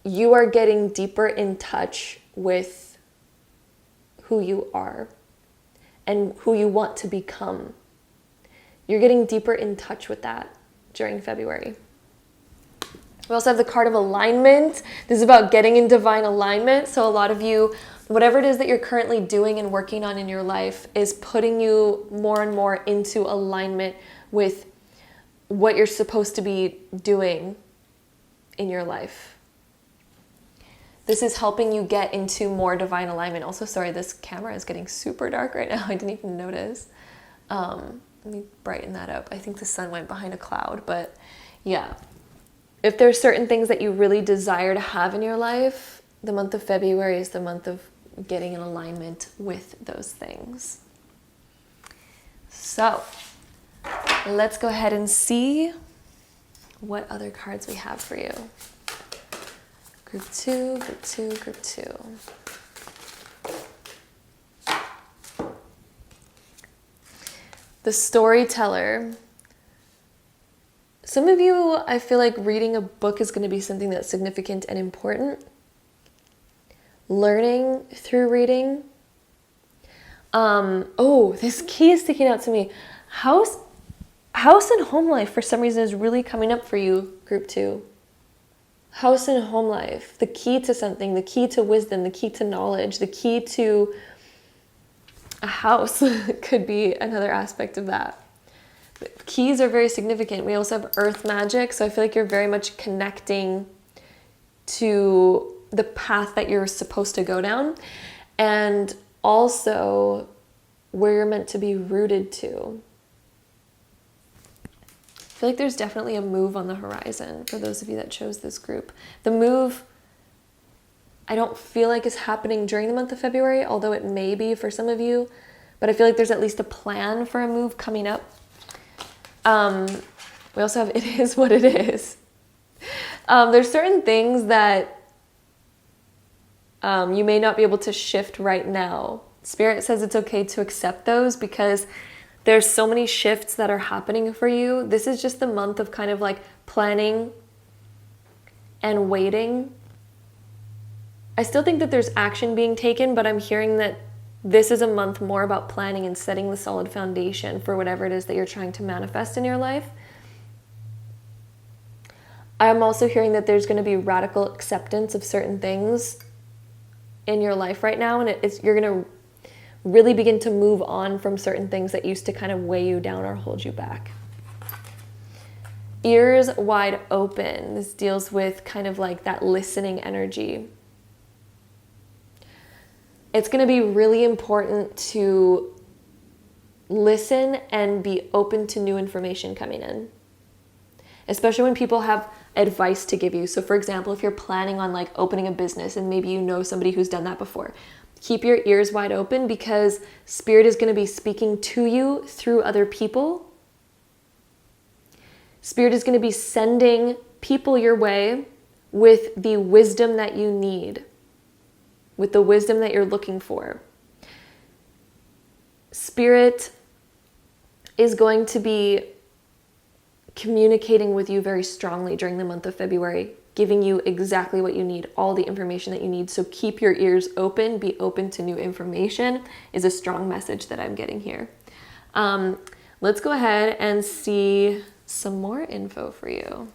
you are getting deeper in touch with who you are and who you want to become. You're getting deeper in touch with that during February. We also have the card of alignment. This is about getting in divine alignment. So a lot of you, whatever it is that you're currently doing and working on in your life is putting you more and more into alignment with what you're supposed to be doing in your life. This is helping you get into more divine alignment. Also, sorry, this camera is getting super dark right now. I didn't even notice. Let me brighten that up. I think the sun went behind a cloud, but yeah. If there's certain things that you really desire to have in your life, the month of February is the month of getting in alignment with those things. So let's go ahead and see what other cards we have for you. Group 2, group 2, group 2. The storyteller. Some of you, I feel like reading a book is going to be something that's significant and important. Learning through reading. Oh, this key is sticking out to me. House and home life for some reason is really coming up for you, group 2. House and home life, the key to something, the key to wisdom, the key to knowledge, the key to a house could be another aspect of that. Keys are very significant. We also have earth magic, so I feel like you're very much connecting to the path that you're supposed to go down, and also where you're meant to be rooted to. I feel like there's definitely a move on the horizon for those of you that chose this group. The move, I don't feel like is happening during the month of February, although it may be for some of you, but I feel like there's at least a plan for a move coming up. We also have it is what it is. There's certain things that you may not be able to shift right now. Spirit says it's okay to accept those because there's so many shifts that are happening for you. This is just the month of kind of like planning and waiting I still think that there's action being taken, but I'm hearing that this is a month more about planning and setting the solid foundation for whatever it is that you're trying to manifest in your life. I'm also hearing that there's going to be radical acceptance of certain things in your life right now, and you're going to really begin to move on from certain things that used to kind of weigh you down or hold you back. Ears wide open. This deals with kind of like that listening energy. It's going to be really important to listen and be open to new information coming in, especially when people have advice to give you. So for example, if you're planning on like opening a business and maybe you know somebody who's done that before, keep your ears wide open, because Spirit is going to be speaking to you through other people. Spirit is going to be sending people your way with the wisdom that you need, with the wisdom that you're looking for. Spirit is going to be communicating with you very strongly during the month of February, giving you exactly what you need, all the information that you need. So keep your ears open, be open to new information is a strong message that I'm getting here. Let's go ahead and see some more info for you.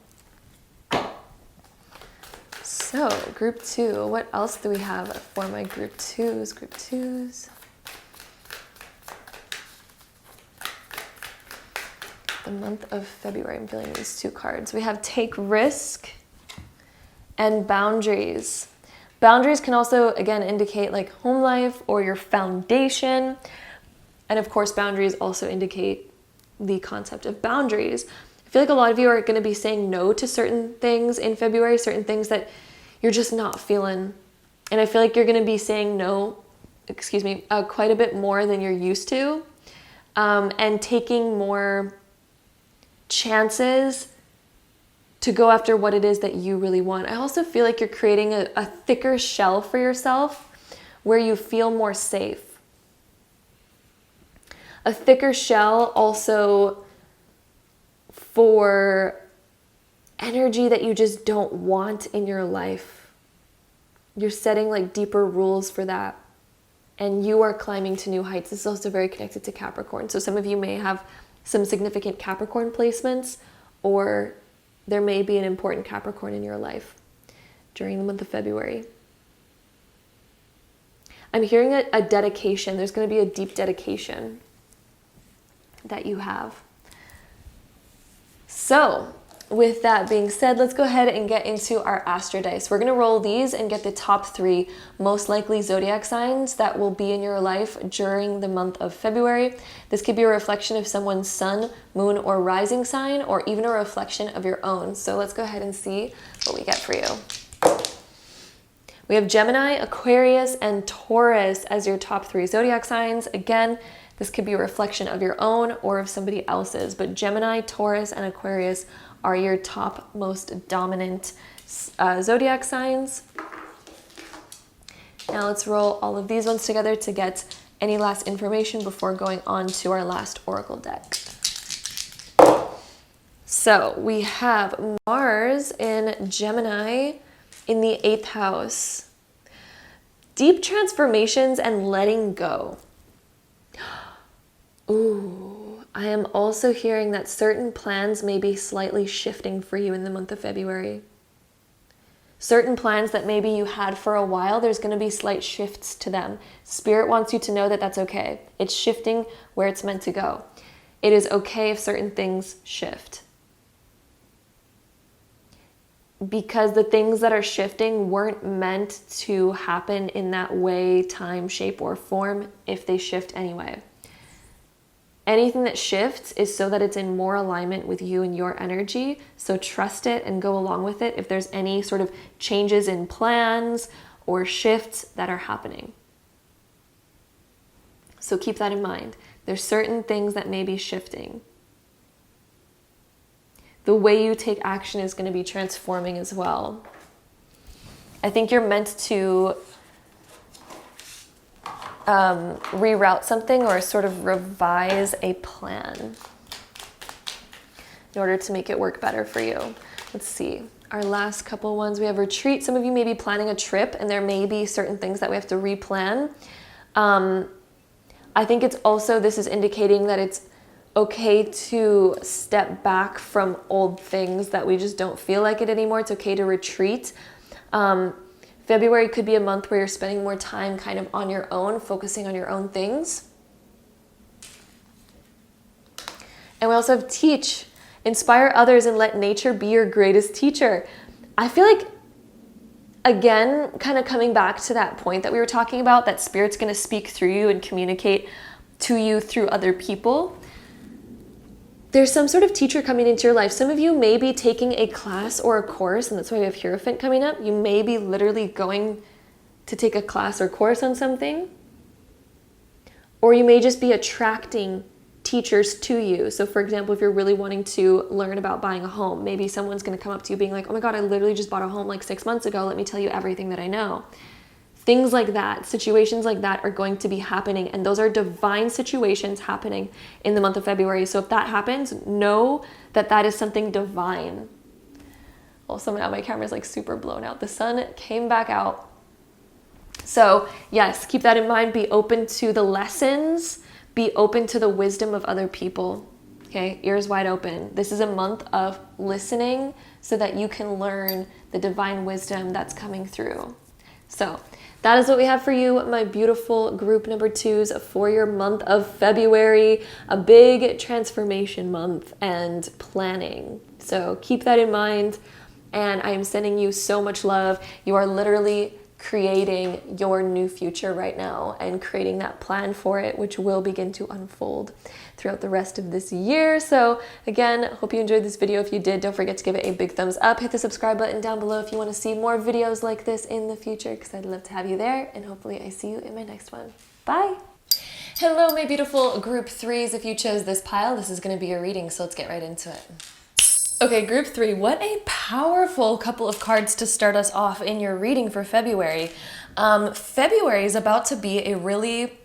So group 2, what else do we have for my group 2s? Group 2s. The month of February, I'm feeling these 2 cards. We have take risk and boundaries. Boundaries can also, again, indicate like home life or your foundation. And of course, boundaries also indicate the concept of boundaries. I feel like a lot of you are going to be saying no to certain things in February, certain things that you're just not feeling. And I feel like you're going to be saying no, quite a bit more than you're used to, and taking more chances to go after what it is that you really want. I also feel like you're creating a thicker shell for yourself where you feel more safe. A thicker shell also for energy that you just don't want in your life. You're setting like deeper rules for that, and you are climbing to new heights. This is also very connected to Capricorn. So some of you may have some significant Capricorn placements, or there may be an important Capricorn in your life during the month of February. I'm hearing a dedication. There's going to be a deep dedication that you have. So with that being said, let's go ahead and get into our Astro Dice. We're going to roll these and get the top 3 most likely zodiac signs that will be in your life during the month of February. This could be a reflection of someone's sun, moon, or rising sign, or even a reflection of your own. So let's go ahead and see what we get for you. We have Gemini, Aquarius, and Taurus as your top 3 zodiac signs. Again, this could be a reflection of your own or of somebody else's, but Gemini, Taurus, and Aquarius are your top most dominant zodiac signs. Now let's roll all of these ones together to get any last information before going on to our last oracle deck. So we have Mars in Gemini in the 8th house. Deep transformations and letting go. Ooh. I am also hearing that certain plans may be slightly shifting for you in the month of February. Certain plans that maybe you had for a while, there's going to be slight shifts to them. Spirit wants you to know that that's okay. It's shifting where it's meant to go. It is okay if certain things shift. Because the things that are shifting weren't meant to happen in that way, time, shape, or form if they shift anyway. Anything that shifts is so that it's in more alignment with you and your energy. So trust it and go along with it if there's any sort of changes in plans or shifts that are happening. So keep that in mind. There's certain things that may be shifting. The way you take action is going to be transforming as well. I think you're meant to reroute something or sort of revise a plan in order to make it work better for you. Let's see. our last couple ones. We have retreat. Some of you may be planning a trip and there may be certain things that we have to replan. I think it's also, this is indicating that it's okay to step back from old things that we just don't feel like it anymore. It's okay to retreat. February could be a month where you're spending more time kind of on your own, focusing on your own things. And we also have teach. Inspire others and let nature be your greatest teacher. I feel like, again, kind of coming back to that point that we were talking about, that Spirit's going to speak through you and communicate to you through other people. There's some sort of teacher coming into your life. Some of you may be taking a class or a course, and that's why we have Hierophant coming up. You may be literally going to take a class or course on something. Or you may just be attracting teachers to you. So for example, if you're really wanting to learn about buying a home, maybe someone's going to come up to you being like, oh my God, I literally just bought a home like 6 months ago. Let me tell you everything that I know. Things like that, situations like that are going to be happening. And those are divine situations happening in the month of February. So if that happens, know that that is something divine. Also now my camera is like super blown out. The sun came back out. So yes, keep that in mind. Be open to the lessons. Be open to the wisdom of other people, okay? Ears wide open. This is a month of listening so that you can learn the divine wisdom that's coming through. So that is what we have for you, my beautiful group number 2s for your month of February, a big transformation month and planning. So keep that in mind. And I am sending you so much love. You are literally creating your new future right now and creating that plan for it, which will begin to unfold throughout the rest of this year. So again, hope you enjoyed this video. If you did, don't forget to give it a big thumbs up. Hit the subscribe button down below if you want to see more videos like this in the future, because I'd love to have you there. And hopefully I see you in my next one. Bye. Hello, my beautiful group 3s. If you chose this pile, this is going to be your reading. So let's get right into it. Okay, group 3, what a powerful couple of cards to start us off in your reading for February. February is about to be a really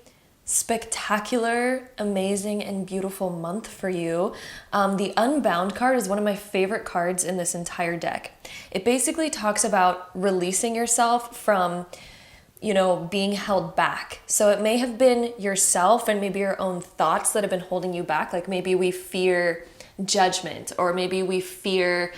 spectacular, amazing, and beautiful month for you. The Unbound card is one of my favorite cards in this entire deck. It basically talks about releasing yourself from, you know, being held back. So it may have been yourself and maybe your own thoughts that have been holding you back. Like maybe we fear judgment, or maybe we fear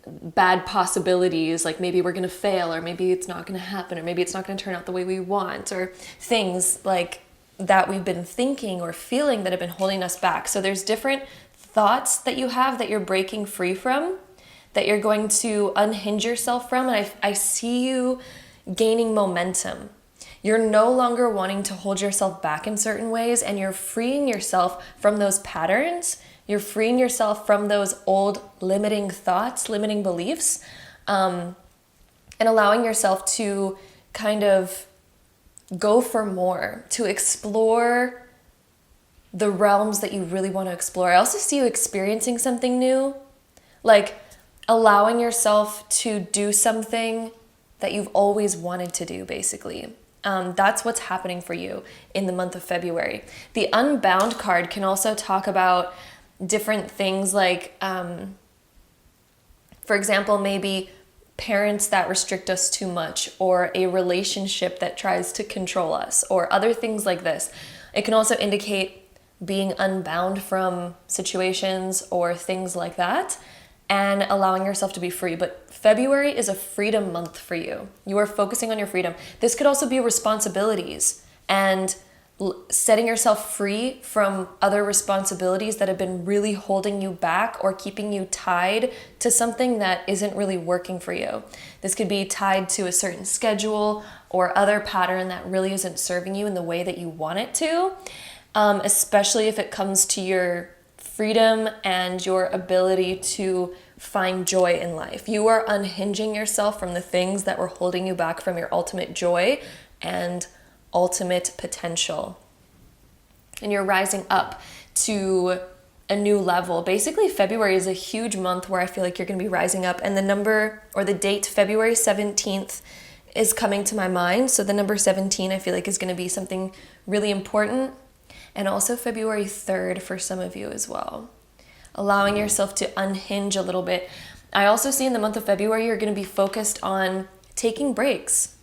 bad possibilities, like maybe we're going to fail, or maybe it's not going to happen, or maybe it's not going to turn out the way we want, or things like that we've been thinking or feeling that have been holding us back. So there's different thoughts that you have that you're breaking free from, that you're going to unhinge yourself from, and I see you gaining momentum. You're no longer wanting to hold yourself back in certain ways, and you're freeing yourself from those patterns. You're freeing yourself from those old limiting thoughts, limiting beliefs, and allowing yourself to kind of go for more, to explore the realms that you really want to explore. I also see you experiencing something new, like allowing yourself to do something that you've always wanted to do, basically. That's what's happening for you in the month of February. The Unbound card can also talk about different things like, for example, maybe parents that restrict us too much, or a relationship that tries to control us, or other things like this. It can also indicate being unbound from situations or things like that, and allowing yourself to be free. But February is a freedom month for you. You are focusing on your freedom. This could also be responsibilities and setting yourself free from other responsibilities that have been really holding you back or keeping you tied to something that isn't really working for you. This could be tied to a certain schedule or other pattern that really isn't serving you in the way that you want it to, especially if it comes to your freedom and your ability to find joy in life. You are unhinging yourself from the things that were holding you back from your ultimate joy and ultimate potential. And you're rising up to a new level. Basically, February is a huge month where I feel like you're going to be rising up. And the number or the date, February 17th, is coming to my mind. So the number 17, I feel like, is going to be something really important. And also February 3rd for some of you as well. Allowing yourself to unhinge a little bit. I also see in the month of February, you're going to be focused on taking breaks,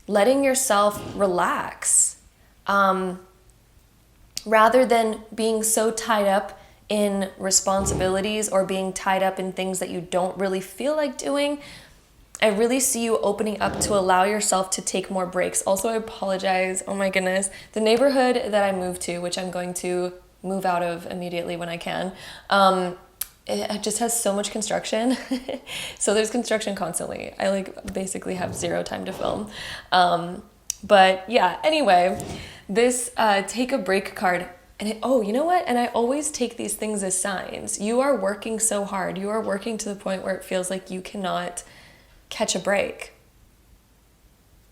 letting yourself relax, rather than being so tied up in responsibilities or being tied up in things that you don't really feel like doing. I really see you opening up to allow yourself to take more breaks. Also, I apologize. Oh my goodness. The neighborhood that I moved to, which I'm going to move out of immediately when I can, it just has so much construction. So there's construction constantly. I like basically have zero time to film. But yeah, anyway, this take a break card. And oh, you know what? And I always take these things as signs. You are working so hard. You are working to the point where it feels like you cannot catch a break.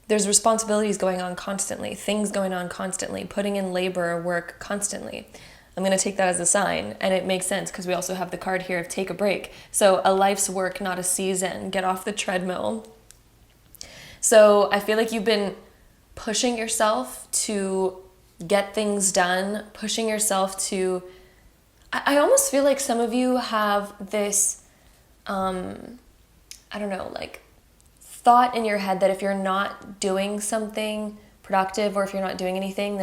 There's responsibilities going on constantly, things going on constantly, putting in labor or work constantly. I'm going to take that as a sign, and it makes sense because we also have the card here of take a break. So a life's work, not a season. Get off the treadmill. So I feel like you've been pushing yourself to get things done, pushing yourself to... I almost feel like some of you have this, I don't know, like thought in your head that if you're not doing something productive or if you're not doing anything,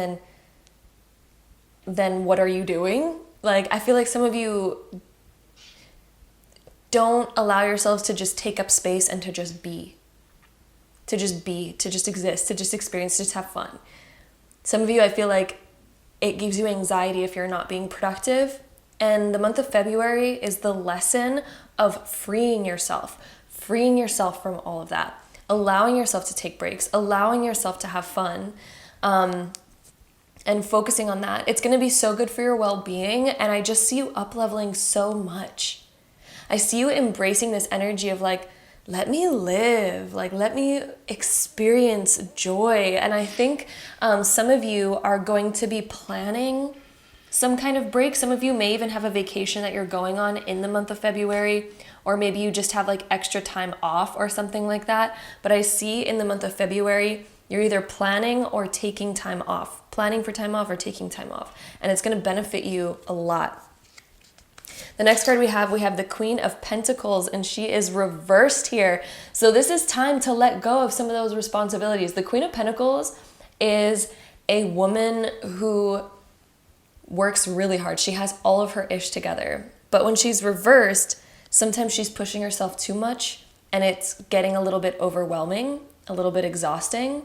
then what are you doing? Like, I feel like some of you don't allow yourselves to just take up space and to just be, to just exist, to just experience, to just have fun. Some of you, I feel like it gives you anxiety if you're not being productive. And the month of February is the lesson of freeing yourself from all of that, allowing yourself to take breaks, allowing yourself to have fun, and focusing on that. It's going to be so good for your well-being, and I just see you up-leveling so much. I see you embracing this energy of like, let me live, like let me experience joy. And I think some of you are going to be planning some kind of break. Some of you may even have a vacation that you're going on in the month of February, or maybe you just have like extra time off or something like that. But I see in the month of February, you're either planning or taking time off, planning for time off or taking time off. And it's going to benefit you a lot. The next card we have the Queen of Pentacles, and she is reversed here. So this is time to let go of some of those responsibilities. The Queen of Pentacles is a woman who works really hard. She has all of her ish together. But when she's reversed, sometimes she's pushing herself too much and it's getting a little bit overwhelming, a little bit exhausting.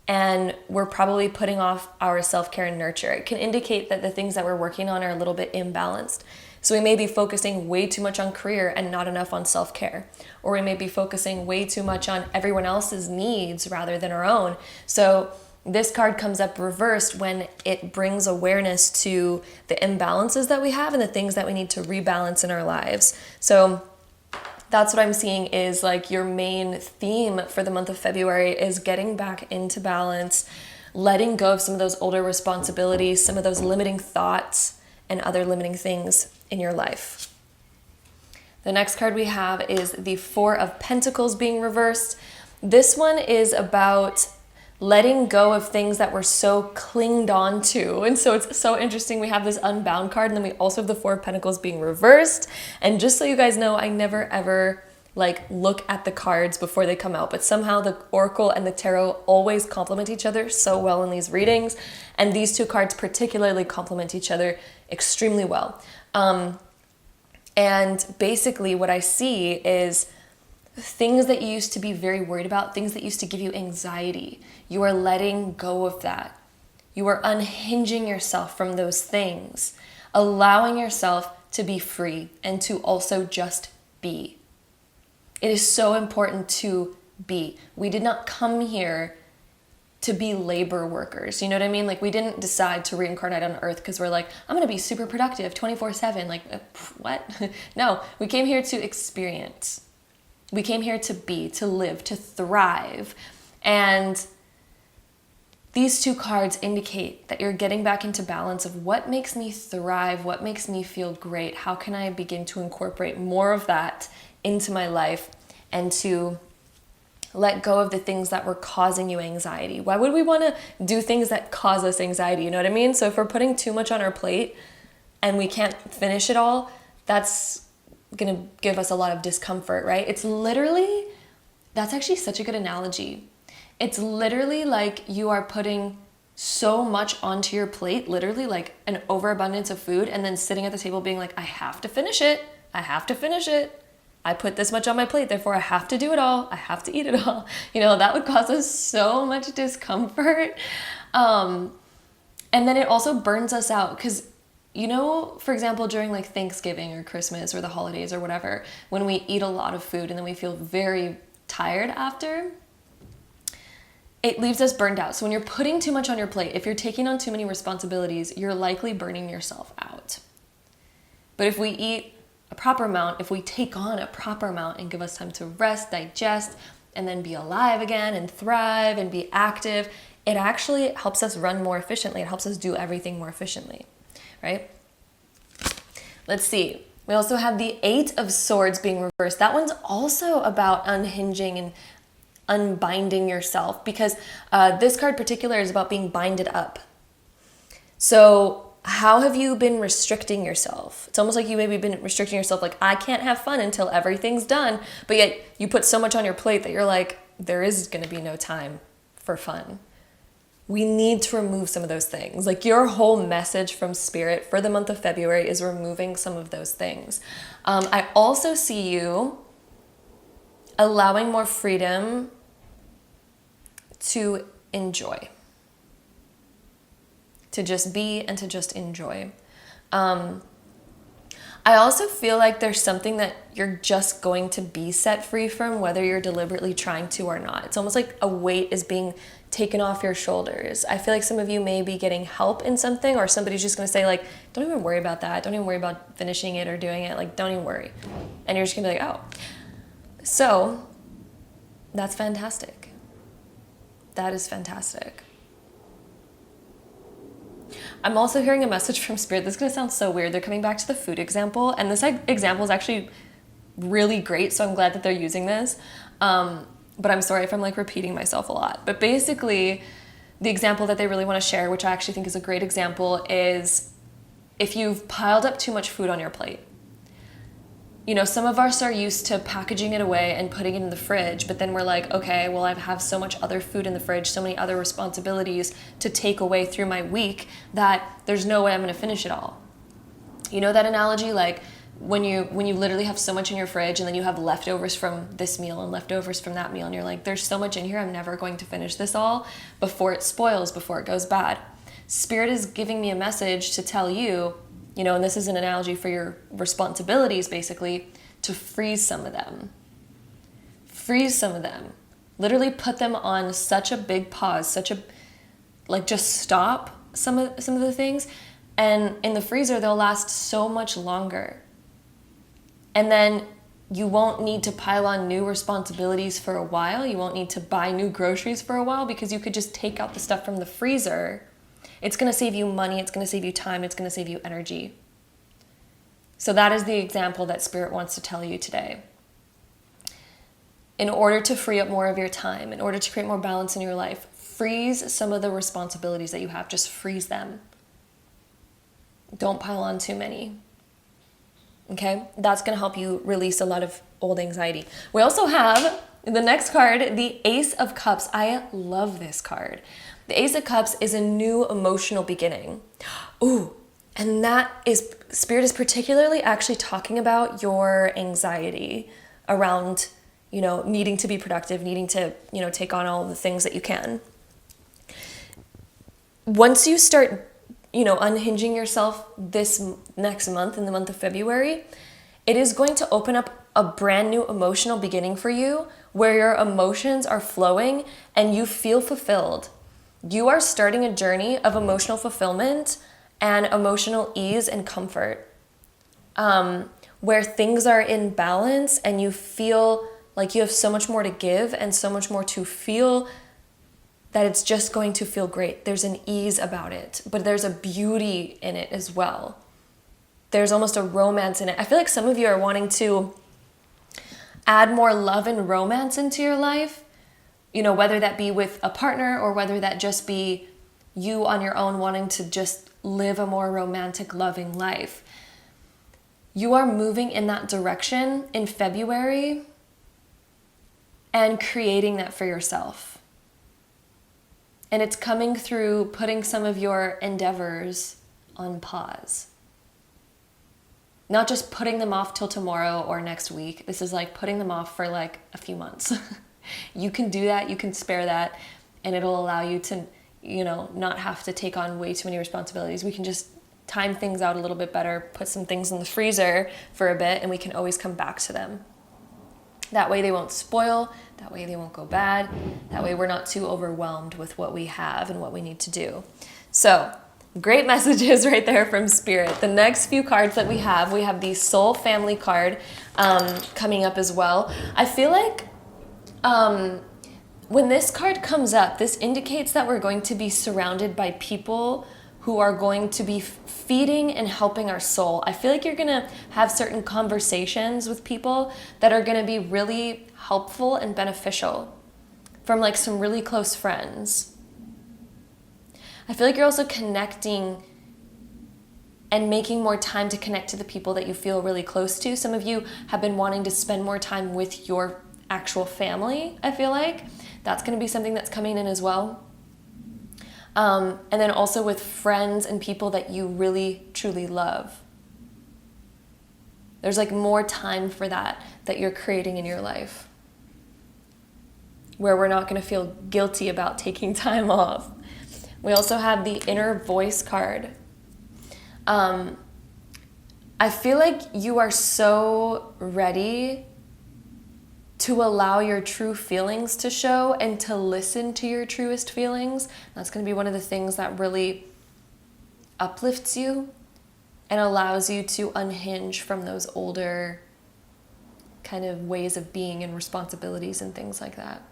And we're probably putting off our self-care and nurture. It can indicate that the things that we're working on are a little bit imbalanced. So we may be focusing way too much on career and not enough on self-care. Or we may be focusing way too much on everyone else's needs rather than our own. So this card comes up reversed when it brings awareness to the imbalances that we have and the things that we need to rebalance in our lives. So that's what I'm seeing is like your main theme for the month of February is getting back into balance, letting go of some of those older responsibilities, some of those limiting thoughts and other limiting things in your life. The next card we have is the Four of Pentacles being reversed. This one is about letting go of things that we're so clinged on to. And so it's so interesting. We have this Unbound card, and then we also have the Four of Pentacles being reversed. And just so you guys know, I never ever like look at the cards before they come out, but somehow the Oracle and the Tarot always complement each other so well in these readings. And these two cards particularly complement each other extremely well. And basically what I see is things that you used to be very worried about, things that used to give you anxiety. You are letting go of that. You are unhinging yourself from those things, allowing yourself to be free and to also just be. It is so important to be. We did not come here to be labor workers. You know what I mean? Like, we didn't decide to reincarnate on Earth because we're like, I'm going to be super productive 24/7. Like, what? No, we came here to experience. We came here to be, to live, to thrive. And these two cards indicate that you're getting back into balance of what makes me thrive, what makes me feel great, how can I begin to incorporate more of that into my life and to let go of the things that were causing you anxiety. Why would we want to do things that cause us anxiety? You know what I mean? So if we're putting too much on our plate and we can't finish it all, that's going to give us a lot of discomfort, right? It's literally, that's actually such a good analogy. It's literally like you are putting so much onto your plate, literally like an overabundance of food, and then sitting at the table being like, I have to finish it. I have to finish it. I put this much on my plate, therefore I have to do it all. I have to eat it all. That would cause us so much discomfort. And then it also burns us out because, for example, during like Thanksgiving or Christmas or the holidays or whatever, when we eat a lot of food and then we feel very tired after, it leaves us burned out. So when you're putting too much on your plate, if you're taking on too many responsibilities, you're likely burning yourself out. But if we eat a proper amount, if we take on a proper amount and give us time to rest, digest, and then be alive again and thrive and be active, it actually helps us run more efficiently. It helps us do everything more efficiently, right? Let's see. We also have the Eight of Swords being reversed. That one's also about unhinging and unbinding yourself, because this card in particular is about being binded up. So how have you been restricting yourself? It's almost like you maybe been restricting yourself, like, I can't have fun until everything's done, but yet you put so much on your plate that you're like, there is going to be no time for fun. We need to remove some of those things. Like, your whole message from Spirit for the month of February is removing some of those things. I also see you allowing more freedom to enjoy. To just be and to just enjoy. I also feel like there's something that you're just going to be set free from, whether you're deliberately trying to or not. It's almost like a weight is being taken off your shoulders. I feel like some of you may be getting help in something, or somebody's just going to say, like, don't even worry about that. Don't even worry about finishing it or doing it. Like, don't even worry. And you're just going to be like, oh. So that's fantastic. That is fantastic. I'm also hearing a message from Spirit. This is going to sound so weird. They're coming back to the food example, and this example is actually really great, so I'm glad that they're using this. But I'm sorry if I'm like repeating myself a lot. But basically, the example that they really want to share, which I actually think is a great example, is if you've piled up too much food on your plate. Some of us are used to packaging it away and putting it in the fridge, but then we're like, okay, well, I have so much other food in the fridge, so many other responsibilities to take away through my week that there's no way I'm going to finish it all. You know that analogy? Like when you literally have so much in your fridge and then you have leftovers from this meal and leftovers from that meal, and you're like, there's so much in here, I'm never going to finish this all before it spoils, before it goes bad. Spirit is giving me a message to tell you, and this is an analogy for your responsibilities, basically, to freeze some of them. Freeze some of them. Literally put them on such a big pause, just stop some of the things. And in the freezer, they'll last so much longer. And then you won't need to pile on new responsibilities for a while. You won't need to buy new groceries for a while, because you could just take out the stuff from the freezer. It's going to save you money, it's going to save you time, it's going to save you energy. So that is the example that Spirit wants to tell you today. In order to free up more of your time, in order to create more balance in your life, freeze some of the responsibilities that you have. Just freeze them. Don't pile on too many. Okay? That's going to help you release a lot of old anxiety. We also have the next card, the Ace of Cups. I love this card. The Ace of Cups is a new emotional beginning. Ooh, and that is, Spirit is particularly actually talking about your anxiety around, needing to be productive, needing to, take on all the things that you can. Once you start, unhinging yourself this next month, in the month of February, it is going to open up a brand new emotional beginning for you, where your emotions are flowing and you feel fulfilled. You are starting a journey of emotional fulfillment and emotional ease and comfort, where things are in balance and you feel like you have so much more to give and so much more to feel, that it's just going to feel great. There's an ease about it, but there's a beauty in it as well. There's almost a romance in it. I feel like some of you are wanting to add more love and romance into your life, whether that be with a partner or whether that just be you on your own wanting to just live a more romantic, loving life. you are moving in that direction in February and creating that for yourself. And it's coming through putting some of your endeavors on pause. Not just putting them off till tomorrow or next week. This is like putting them off for like a few months. You can do that, you can spare that, and it'll allow you to, not have to take on way too many responsibilities. We can just time things out a little bit better, put some things in the freezer for a bit, and we can always come back to them. That way they won't spoil, that way they won't go bad, that way we're not too overwhelmed with what we have and what we need to do. So, great messages right there from Spirit. The next few cards that we have the Soul Family card coming up as well. I feel like when this card comes up, this indicates that we're going to be surrounded by people who are going to be feeding and helping our soul. I feel like you're gonna have certain conversations with people that are gonna be really helpful and beneficial from like some really close friends. I feel like you're also connecting and making more time to connect to the people that you feel really close to. Some of you have been wanting to spend more time with your actual family, I feel like. That's gonna be something that's coming in as well. And then also with friends and people that you really, truly love. There's like more time for that you're creating in your life, where we're not going to feel guilty about taking time off. We also have the Inner Voice card. I feel like you are so ready to allow your true feelings to show and to listen to your truest feelings. That's going to be one of the things that really uplifts you and allows you to unhinge from those older kind of ways of being and responsibilities and things like that.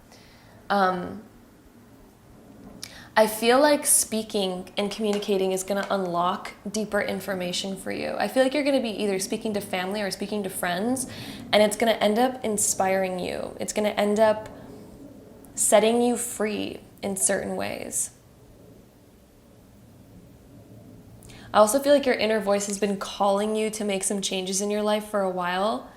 I feel like speaking and communicating is going to unlock deeper information for you. I feel like you're going to be either speaking to family or speaking to friends, and it's going to end up inspiring you. It's going to end up setting you free in certain ways. I also feel like your inner voice has been calling you to make some changes in your life for a while.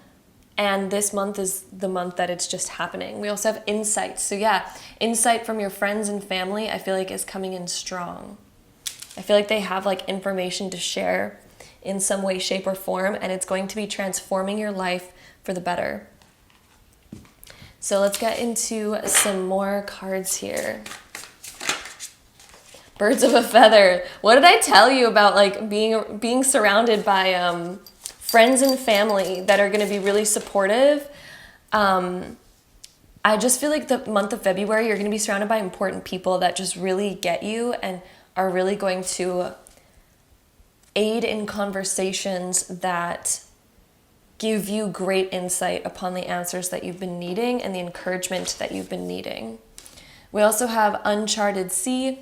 And this month is the month that it's just happening. We also have insights. So yeah, insight from your friends and family, I feel like is coming in strong. I feel like they have like information to share in some way, shape, or form, and it's going to be transforming your life for the better. So let's get into some more cards here. Birds of a feather. What did I tell you about like being surrounded by friends and family that are going to be really supportive? I just feel like the month of February, you're going to be surrounded by important people that just really get you and are really going to aid in conversations that give you great insight upon the answers that you've been needing and the encouragement that you've been needing. We also have Uncharted Sea.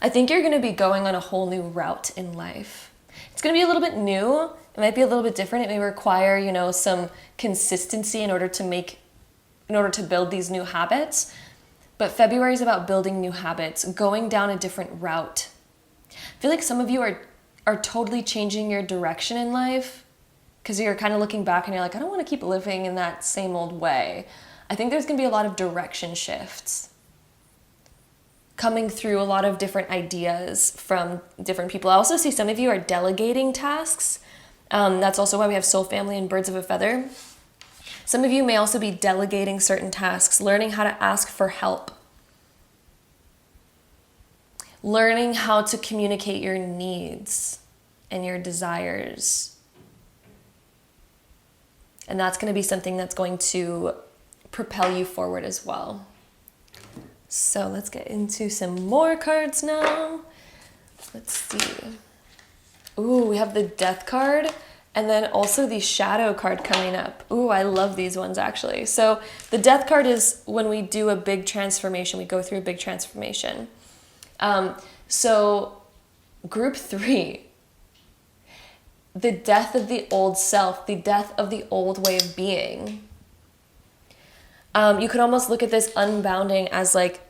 I think you're going to be going on a whole new route in life. It's going to be a little bit new. It might be a little bit different. It may require, some consistency in order to build these new habits. But February is about building new habits, going down a different route. I feel like some of you are totally changing your direction in life because you're kind of looking back and you're like, I don't want to keep living in that same old way. I think there's going to be a lot of direction shifts coming through, a lot of different ideas from different people. I also see some of you are delegating tasks. That's also why we have Soul Family and Birds of a Feather. Some of you may also be delegating certain tasks, learning how to ask for help, learning how to communicate your needs and your desires. And that's going to be something that's going to propel you forward as well. So let's get into some more cards now. Let's see. Ooh, we have the Death card and then also the Shadow card coming up. Ooh, I love these ones actually. So the Death card is when we do a big transformation, we go through a big transformation. So group 3, the death of the old self, the death of the old way of being. You could almost look at this unbounding as like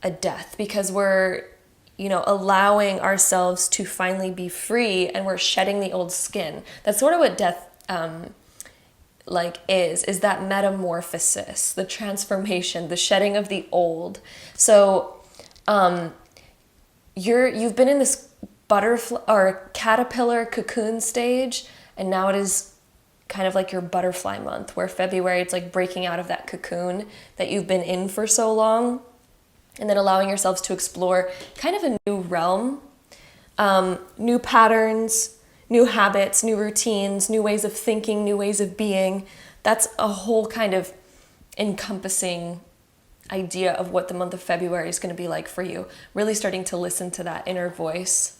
a death because we're allowing ourselves to finally be free, and we're shedding the old skin. That's sort of what death is that metamorphosis, the transformation, the shedding of the old. So you've been in this butterfly or caterpillar cocoon stage, and now it is kind of like your butterfly month, where February, it's like breaking out of that cocoon that you've been in for so long, and then allowing yourselves to explore kind of a new realm, new patterns, new habits, new routines, new ways of thinking, new ways of being. That's a whole kind of encompassing idea of what the month of February is going to be like for you. Really starting to listen to that inner voice,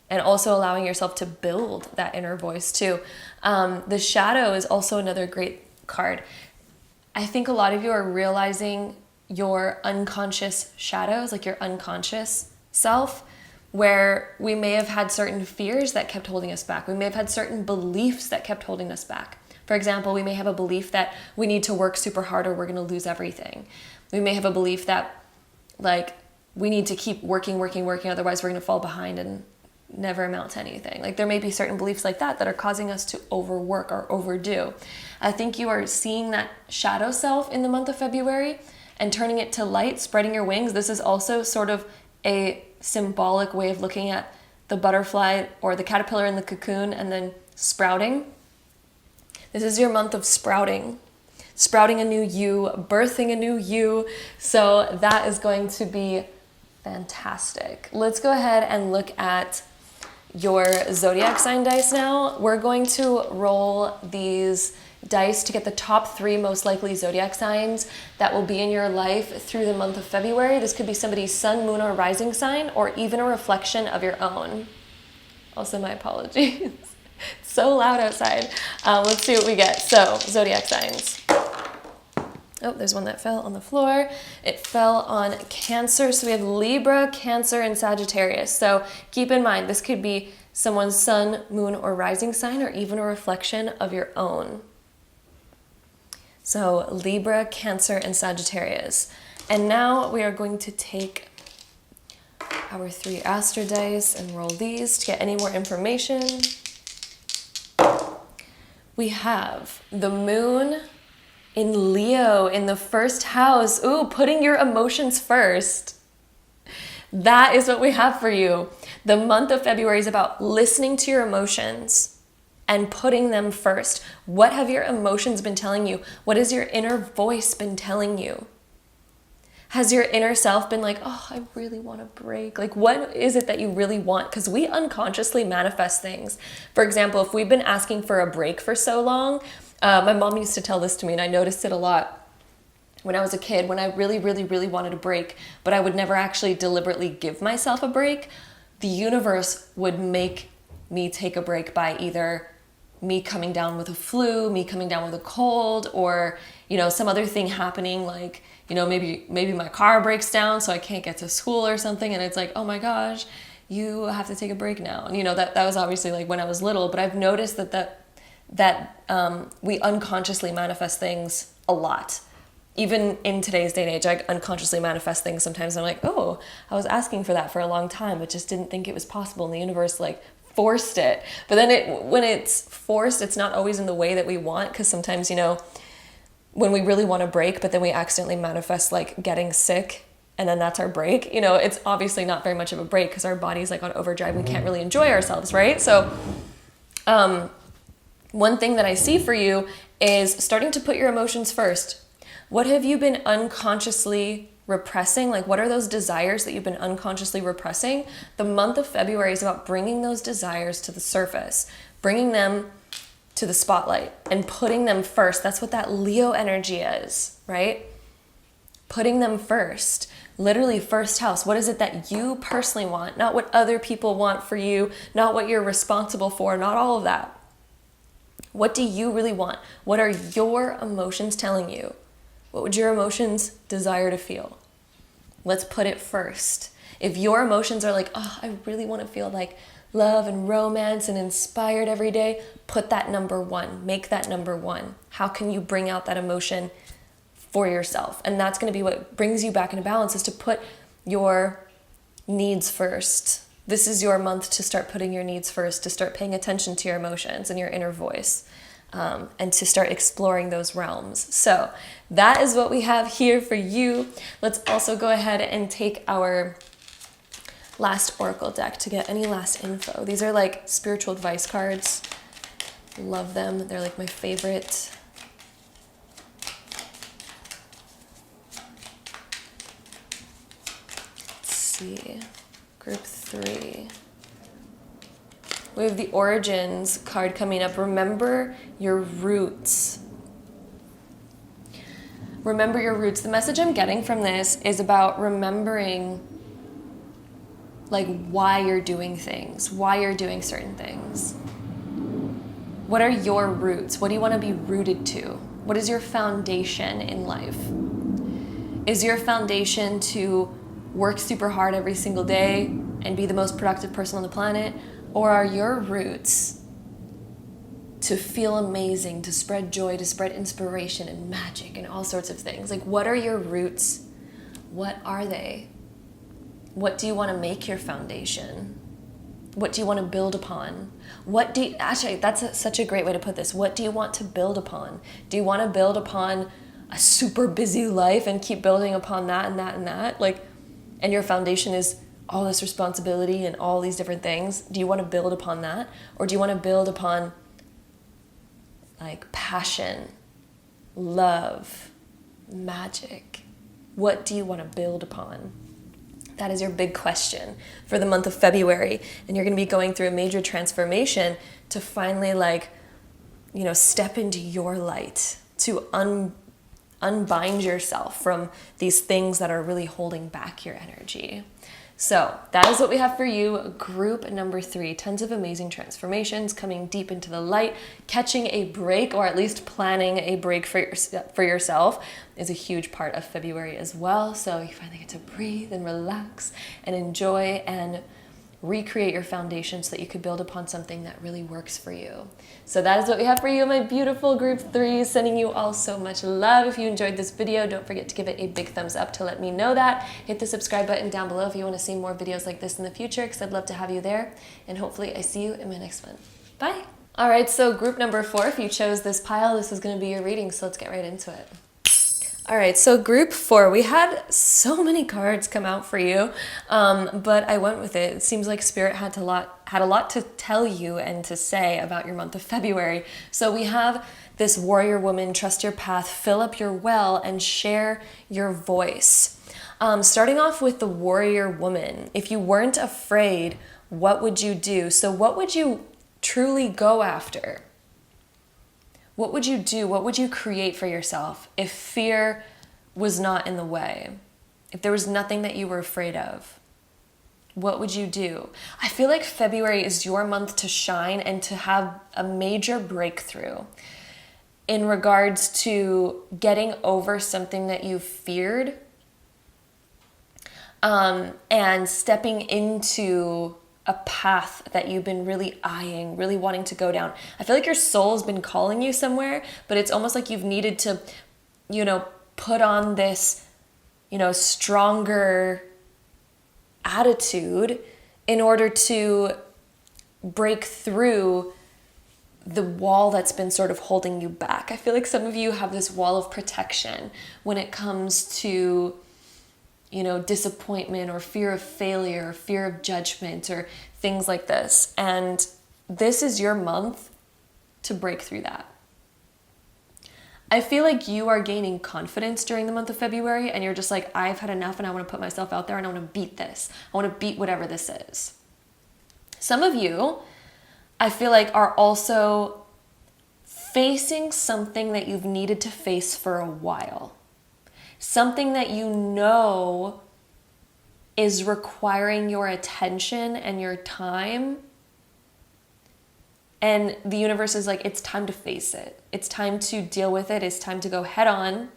and also allowing yourself to build that inner voice too. The shadow is also another great card. I think a lot of you are realizing your unconscious shadows, like your unconscious self, where we may have had certain fears that kept holding us back. We may have had certain beliefs that kept holding us back. For example, we may have a belief that we need to work super hard or we're going to lose everything. We may have a belief that like we need to keep working, otherwise we're going to fall behind and never amount to anything. Like there may be certain beliefs like that are causing us to overwork or overdo. I think you are seeing that shadow self in the month of February and turning it to light, spreading your wings. This is also sort of a symbolic way of looking at the butterfly or the caterpillar in the cocoon and then sprouting. This is your month of sprouting a new you, birthing a new you. So that is going to be fantastic. Let's go ahead and look at your zodiac sign dice now. We're going to roll these dice to get the top 3 most likely zodiac signs that will be in your life through the month of February. This could be somebody's sun, moon, or rising sign, or even a reflection of your own. Also, my apologies. It's so loud outside. Let's see what we get. So, zodiac signs. Oh, there's one that fell on the floor. It fell on Cancer. So we have Libra, Cancer, and Sagittarius. So keep in mind, this could be someone's sun, moon, or rising sign, or even a reflection of your own. So Libra, Cancer, and Sagittarius. And now we are going to take our 3 Astro dice and roll these to get any more information. We have the moon in Leo in the first house. Ooh, putting your emotions first. That is what we have for you. The month of February is about listening to your emotions and putting them first. What have your emotions been telling you? What has your inner voice been telling you? Has your inner self been like, oh, I really want a break? Like, what is it that you really want? Because we unconsciously manifest things. For example, if we've been asking for a break for so long, my mom used to tell this to me, and I noticed it a lot when I was a kid, when I really, really, really wanted a break, but I would never actually deliberately give myself a break. The universe would make me take a break by either me coming down with a flu, me coming down with a cold, or, some other thing happening, like, maybe my car breaks down so I can't get to school or something, and it's like, oh my gosh, you have to take a break now. And that was obviously like when I was little, but I've noticed that we unconsciously manifest things a lot. Even in today's day and age, I unconsciously manifest things sometimes. I'm like, oh, I was asking for that for a long time, but just didn't think it was possible. And the universe forced it. But then when it's forced, it's not always in the way that we want. Because sometimes, when we really want a break, but then we accidentally manifest getting sick, and then that's our break. It's obviously not very much of a break because our body's on overdrive. We can't really enjoy ourselves, right? So, one thing that I see for you is starting to put your emotions first. What have you been unconsciously repressing? What are those desires that you've been unconsciously repressing? The month of February is about bringing those desires to the surface, bringing them to the spotlight and putting them first. That's what that Leo energy is, right? Putting them first. Literally first house. What is it that you personally want? Not what other people want for you, not what you're responsible for, not all of that. What do you really want? What are your emotions telling you? What would your emotions desire to feel? Let's put it first. If your emotions are oh, I really want to feel love and romance and inspired every day, put that number 1. Make that number 1. How can you bring out that emotion for yourself? And that's going to be what brings you back into balance, is to put your needs first. This is your month to start putting your needs first, to start paying attention to your emotions and your inner voice, and to start exploring those realms. So that is what we have here for you. Let's also go ahead and take our last oracle deck to get any last info. These are like spiritual advice cards. Love them. They're like my favorite. Let's see. Group 3. We have the Origins card coming up. Remember your roots. Remember your roots. The message I'm getting from this is about remembering like why you're doing things, why you're doing certain things. What are your roots? What do you want to be rooted to? What is your foundation in life? Is your foundation to work super hard every single day and be the most productive person on the planet? Or are your roots to feel amazing, to spread joy, to spread inspiration and magic and all sorts of things? Like, what are your roots? What are they? What do you want to make your foundation? What do you want to build upon? Actually, that's such a great way to put this. What do you want to build upon? Do you want to build upon a super busy life and keep building upon that and that and that? Like, and your foundation is all this responsibility and all these different things. Do you want to build upon that? Or do you want to build upon like passion, love, magic? What do you want to build upon? That is your big question for the month of February. And you're going to be going through a major transformation to finally step into your light, to unbind yourself from these things that are really holding back your energy. So that is what we have for you. Group number 3, tons of amazing transformations, coming deep into the light, catching a break, or at least planning a break for yourself is a huge part of February as well. So you finally get to breathe and relax and enjoy and recreate your foundation so that you could build upon something that really works for you. So that is what we have for you, my beautiful group 3. Sending you all so much love. If you enjoyed this video, don't forget to give it a big thumbs up to let me know that. Hit the subscribe button down below if you want to see more videos like this in the future, because I'd love to have you there. And hopefully I see you in my next one. Bye. All right, so group number 4, if you chose this pile, this is going to be your reading, so let's get right into it. All right, so group 4, we had so many cards come out for you, but I went with it. It seems like Spirit had a lot to tell you and to say about your month of February. So we have this warrior woman, trust your path, fill up your well, and share your voice. Starting off with the warrior woman, if you weren't afraid, what would you do? So what would you truly go after? What would you do? What would you create for yourself if fear was not in the way? If there was nothing that you were afraid of? What would you do? I feel like February is your month to shine and to have a major breakthrough in regards to getting over something that you feared, and stepping into a path that you've been really eyeing, really wanting to go down. I feel like your soul's been calling you somewhere, but it's almost like you've needed to, put on this, stronger attitude in order to break through the wall that's been sort of holding you back. I feel like some of you have this wall of protection when it comes to disappointment or fear of failure or fear of judgment or things like this. And this is your month to break through that. I feel like you are gaining confidence during the month of February, and you're just like, I've had enough and I want to put myself out there and I want to beat this. I want to beat whatever this is. Some of you, I feel like, are also facing something that you've needed to face for a while. Something that is requiring your attention and your time. And the universe is like, it's time to face it. It's time to deal with it. It's time to go head on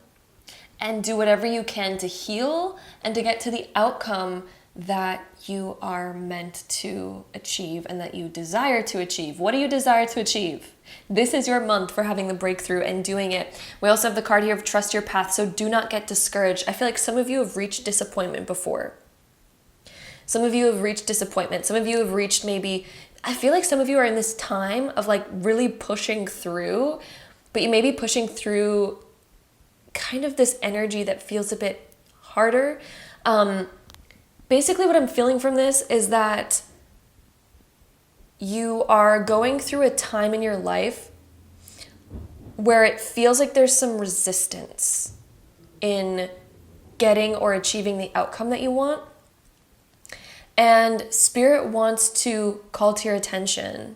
and do whatever you can to heal and to get to the outcome that you are meant to achieve and that you desire to achieve. What do you desire to achieve? This is your month for having the breakthrough and doing it. We also have the card here of trust your path, so do not get discouraged. I feel like some of you have reached disappointment before. Some of you have reached disappointment. Some of you have reached maybe, I feel like some of you are in this time of like really pushing through, but you may be pushing through kind of this energy that feels a bit harder. Basically what I'm feeling from this is that you are going through a time in your life where it feels like there's some resistance in getting or achieving the outcome that you want. And Spirit wants to call to your attention,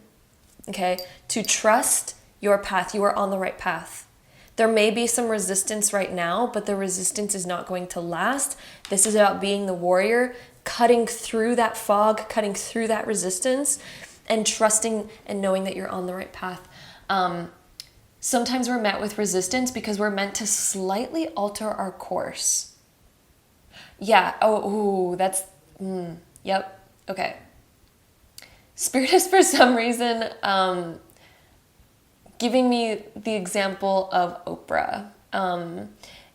okay, to trust your path. You are on the right path. There may be some resistance right now, but the resistance is not going to last. This is about being the warrior, cutting through that fog, cutting through that resistance, and trusting and knowing that you're on the right path. Sometimes we're met with resistance because we're meant to slightly alter our course. Yeah, yep, okay. Spirit is for some reason giving me the example of Oprah.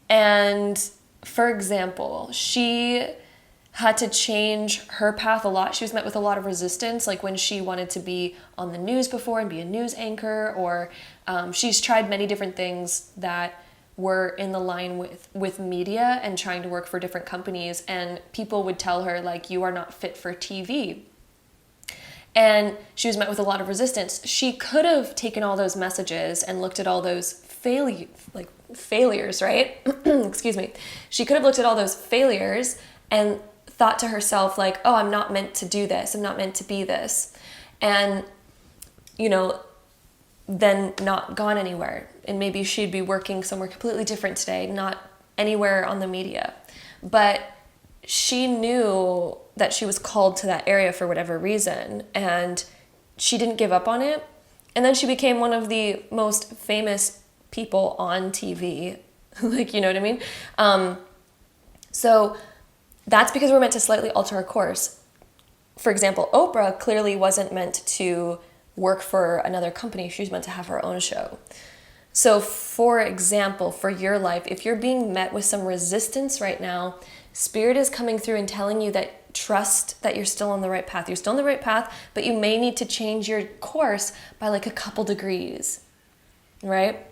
And for example, she had to change her path a lot. She was met with a lot of resistance, like when she wanted to be on the news before and be a news anchor, or she's tried many different things that were in the line with media and trying to work for different companies, and people would tell her like, you are not fit for TV. And she was met with a lot of resistance. She could have taken all those messages and looked at all those failures, right? Excuse me. She could have looked at all those failures and thought to herself like, oh, I'm not meant to do this. I'm not meant to be this. And, then not gone anywhere. And maybe she'd be working somewhere completely different today, not anywhere on the media. But she knew that she was called to that area for whatever reason, and she didn't give up on it. And then she became one of the most famous people on TV. Like, you know what I mean? So that's because we're meant to slightly alter our course. For example, Oprah clearly wasn't meant to work for another company. She was meant to have her own show. So for example, for your life, if you're being met with some resistance right now, Spirit is coming through and telling you that trust that you're still on the right path. You're still on the right path, but you may need to change your course by like a couple degrees, right?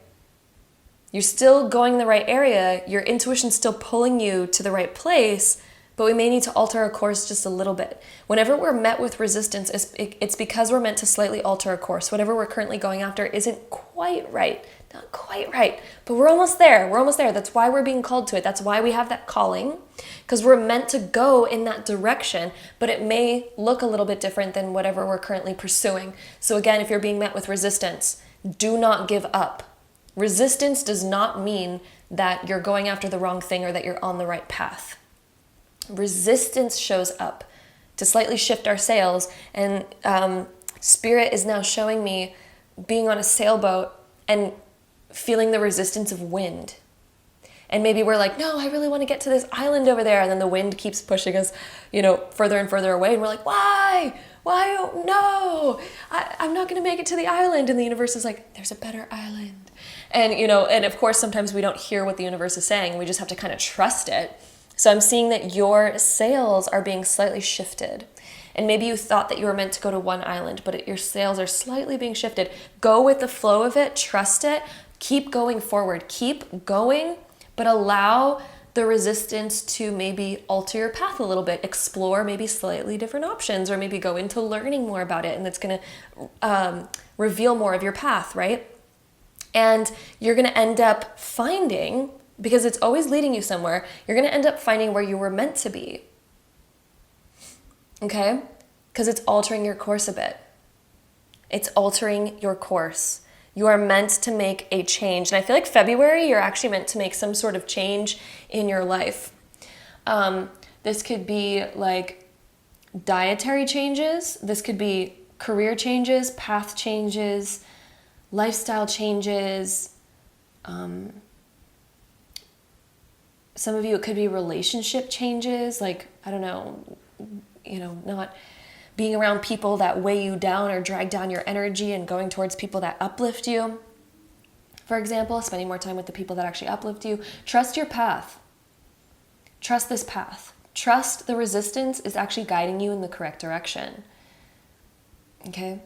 You're still going the right area. Your intuition's still pulling you to the right place, but we may need to alter our course just a little bit. Whenever we're met with resistance, it's because we're meant to slightly alter our course. Whatever we're currently going after isn't quite right. Not quite right, but we're almost there. We're almost there. That's why we're being called to it. That's why we have that calling, because we're meant to go in that direction, but it may look a little bit different than whatever we're currently pursuing. So again, if you're being met with resistance, do not give up. Resistance does not mean that you're going after the wrong thing or that you're on the right path. Resistance shows up to slightly shift our sails, and Spirit is now showing me being on a sailboat and feeling the resistance of wind. And maybe we're like, no, I really want to get to this island over there, and then the wind keeps pushing us, further and further away, and we're like, why? No, I'm not going to make it to the island. And the universe is like, there's a better island. And, and of course, sometimes we don't hear what the universe is saying. We just have to kind of trust it. So I'm seeing that your sails are being slightly shifted. And maybe you thought that you were meant to go to one island, but your sails are slightly being shifted. Go with the flow of it, trust it, keep going forward, keep going, but allow the resistance to maybe alter your path a little bit, explore maybe slightly different options, or maybe go into learning more about it, and that's going to reveal more of your path, right? And you're going to end up finding, because it's always leading you somewhere, you're going to end up finding where you were meant to be. Okay? Because it's altering your course a bit. It's altering your course. You are meant to make a change. And I feel like February, you're actually meant to make some sort of change in your life. This could be like dietary changes. This could be career changes, path changes, lifestyle changes. Some of you, it could be relationship changes, like, I don't know, not being around people that weigh you down or drag down your energy and going towards people that uplift you. For example, spending more time with the people that actually uplift you. Trust your path. Trust this path. Trust the resistance is actually guiding you in the correct direction. Okay?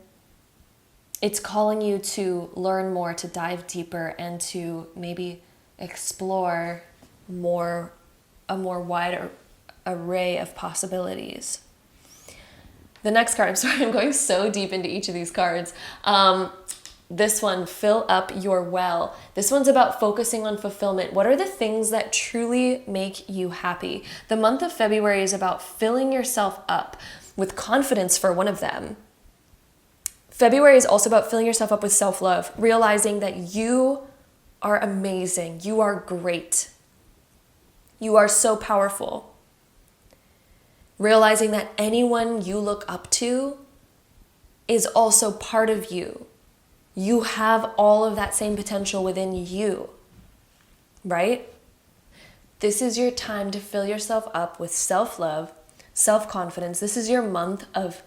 It's calling you to learn more, to dive deeper, and to maybe explore a more wide array of possibilities. The next card, I'm sorry, I'm going so deep into each of these cards. This one, fill up your well. This one's about focusing on fulfillment. What are the things that truly make you happy? The month of February is about filling yourself up with confidence for one of them. February is also about filling yourself up with self-love, realizing that you are amazing. You are great. You are so powerful. Realizing that anyone you look up to is also part of you. You have all of that same potential within you, right? This is your time to fill yourself up with self-love, self-confidence. This is your month of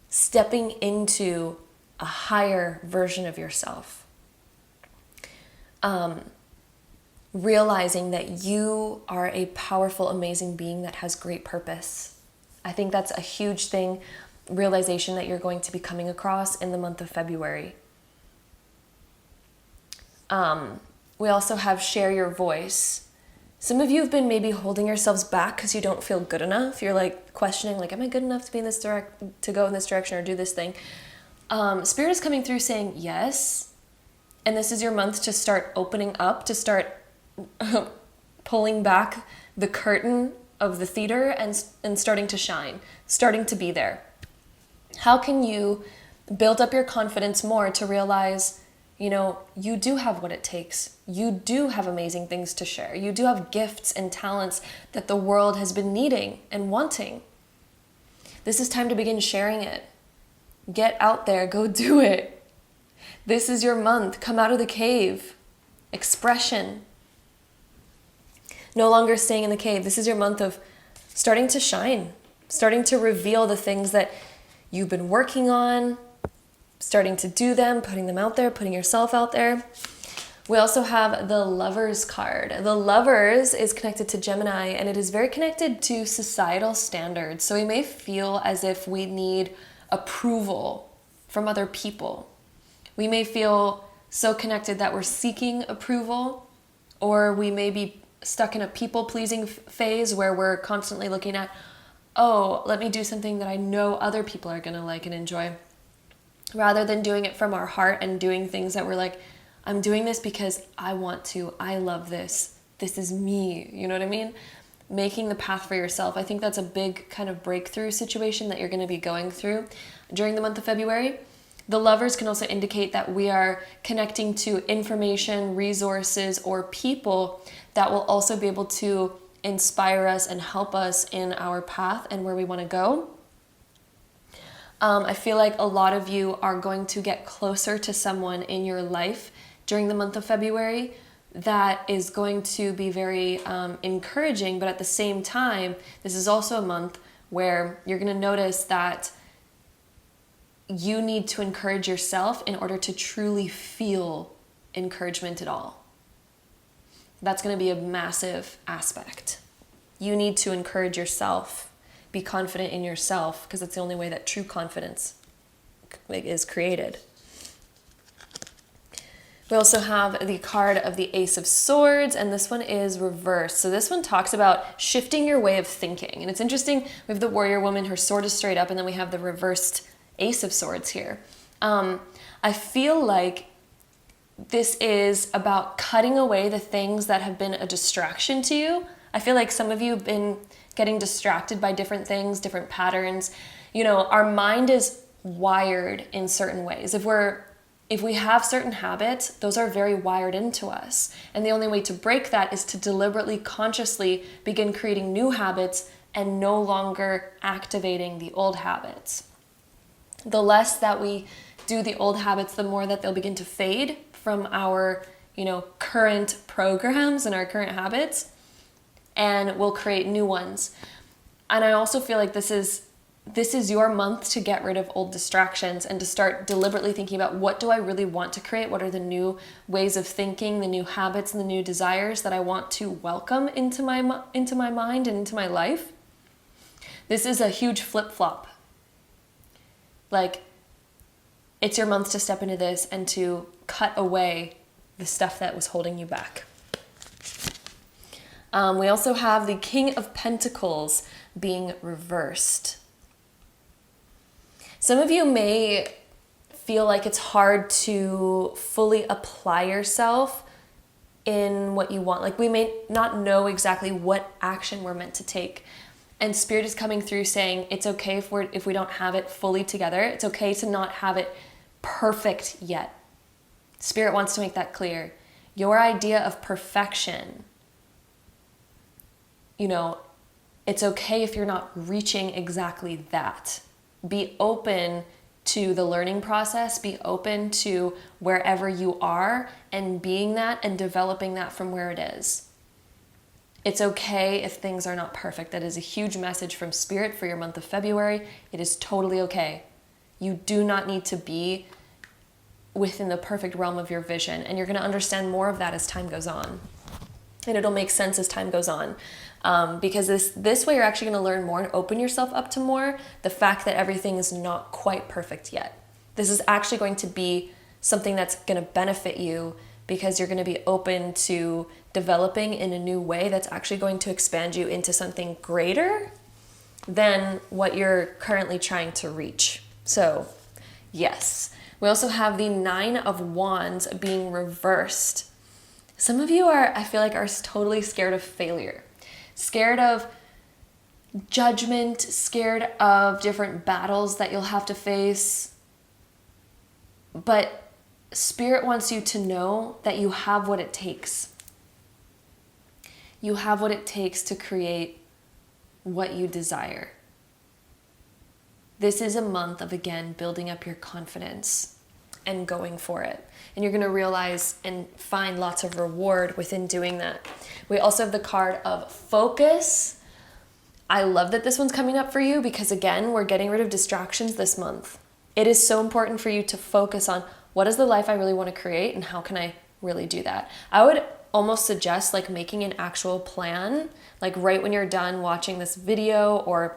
stepping into a higher version of yourself. Realizing that you are a powerful, amazing being that has great purpose. I think that's a huge thing, realization that you're going to be coming across in the month of February. We also have share your voice. Some of you have been maybe holding yourselves back because you don't feel good enough. You're like questioning, like, am I good enough to be in this to go in this direction or do this thing? Spirit is coming through saying yes. And this is your month to start opening up, to start pulling back the curtain of the theater and starting to shine, starting to be there. How can you build up your confidence more to realize, you do have what it takes. You do have amazing things to share. You do have gifts and talents that the world has been needing and wanting. This is time to begin sharing it. Get out there, go do it. This is your month. Come out of the cave. Expression. No longer staying in the cave. This is your month of starting to shine, starting to reveal the things that you've been working on, starting to do them, putting them out there, putting yourself out there. We also have the Lovers card. The Lovers is connected to Gemini, and it is very connected to societal standards. So we may feel as if we need approval from other people. We may feel so connected that we're seeking approval, or we may be stuck in a people-pleasing phase where we're constantly looking at, oh, let me do something that I know other people are going to like and enjoy, rather than doing it from our heart and doing things that we're like, I'm doing this because I want to, I love this, this is me, you know what I mean? Making the path for yourself. I think that's a big kind of breakthrough situation that you're going to be going through during the month of February. The Lovers can also indicate that we are connecting to information, resources, or people that will also be able to inspire us and help us in our path and where we want to go. I feel like a lot of you are going to get closer to someone in your life during the month of February that is going to be very encouraging, but at the same time, this is also a month where you're going to notice that you need to encourage yourself in order to truly feel encouragement at all. That's going to be a massive aspect. You need to encourage yourself, be confident in yourself, because it's the only way that true confidence is created. We also have the card of the Ace of Swords, and this one is reversed. So this one talks about shifting your way of thinking. And it's interesting, we have the warrior woman, her sword is straight up, and then we have the reversed Ace of Swords here. I feel like this is about cutting away the things that have been a distraction to you. I feel like some of you have been getting distracted by different things, different patterns. Our mind is wired in certain ways. If we have certain habits, those are very wired into us. And the only way to break that is to deliberately, consciously begin creating new habits and no longer activating the old habits. The less that we do the old habits, the more that they'll begin to fade from our, current programs and our current habits, and we'll create new ones. And I also feel like this is this is your month to get rid of old distractions and to start deliberately thinking about, what do I really want to create? What are the new ways of thinking, the new habits and the new desires that I want to welcome into my mind and into my life? This is a huge flip-flop. Like, it's your month to step into this and to cut away the stuff that was holding you back. We also have the King of Pentacles being reversed. Some of you may feel like it's hard to fully apply yourself in what you want. Like, we may not know exactly what action we're meant to take. And Spirit is coming through saying it's okay if we don't have it fully together. It's okay to not have it perfect yet. Spirit wants to make that clear. Your idea of perfection, it's okay if you're not reaching exactly that. Be open to the learning process. Be open to wherever you are and being that and developing that from where it is. It's okay if things are not perfect. That is a huge message from Spirit for your month of February. It is totally okay. You do not need to be within the perfect realm of your vision. And you're going to understand more of that as time goes on. And it'll make sense as time goes on. Because this way you're actually going to learn more and open yourself up to more. The fact that everything is not quite perfect yet. This is actually going to be something that's going to benefit you, because you're going to be open to developing in a new way that's actually going to expand you into something greater than what you're currently trying to reach. So, yes. We also have the Nine of Wands being reversed. Some of you I feel like, are totally scared of failure. Scared of judgment, scared of different battles that you'll have to face. But Spirit wants you to know that you have what it takes. You have what it takes to create what you desire. This is a month of, again, building up your confidence and going for it. And you're going to realize and find lots of reward within doing that. We also have the card of focus. I love that this one's coming up for you because, again, we're getting rid of distractions this month. It is so important for you to focus on, what is the life I really want to create and how can I really do that? I would almost suggest making an actual plan, right when you're done watching this video, or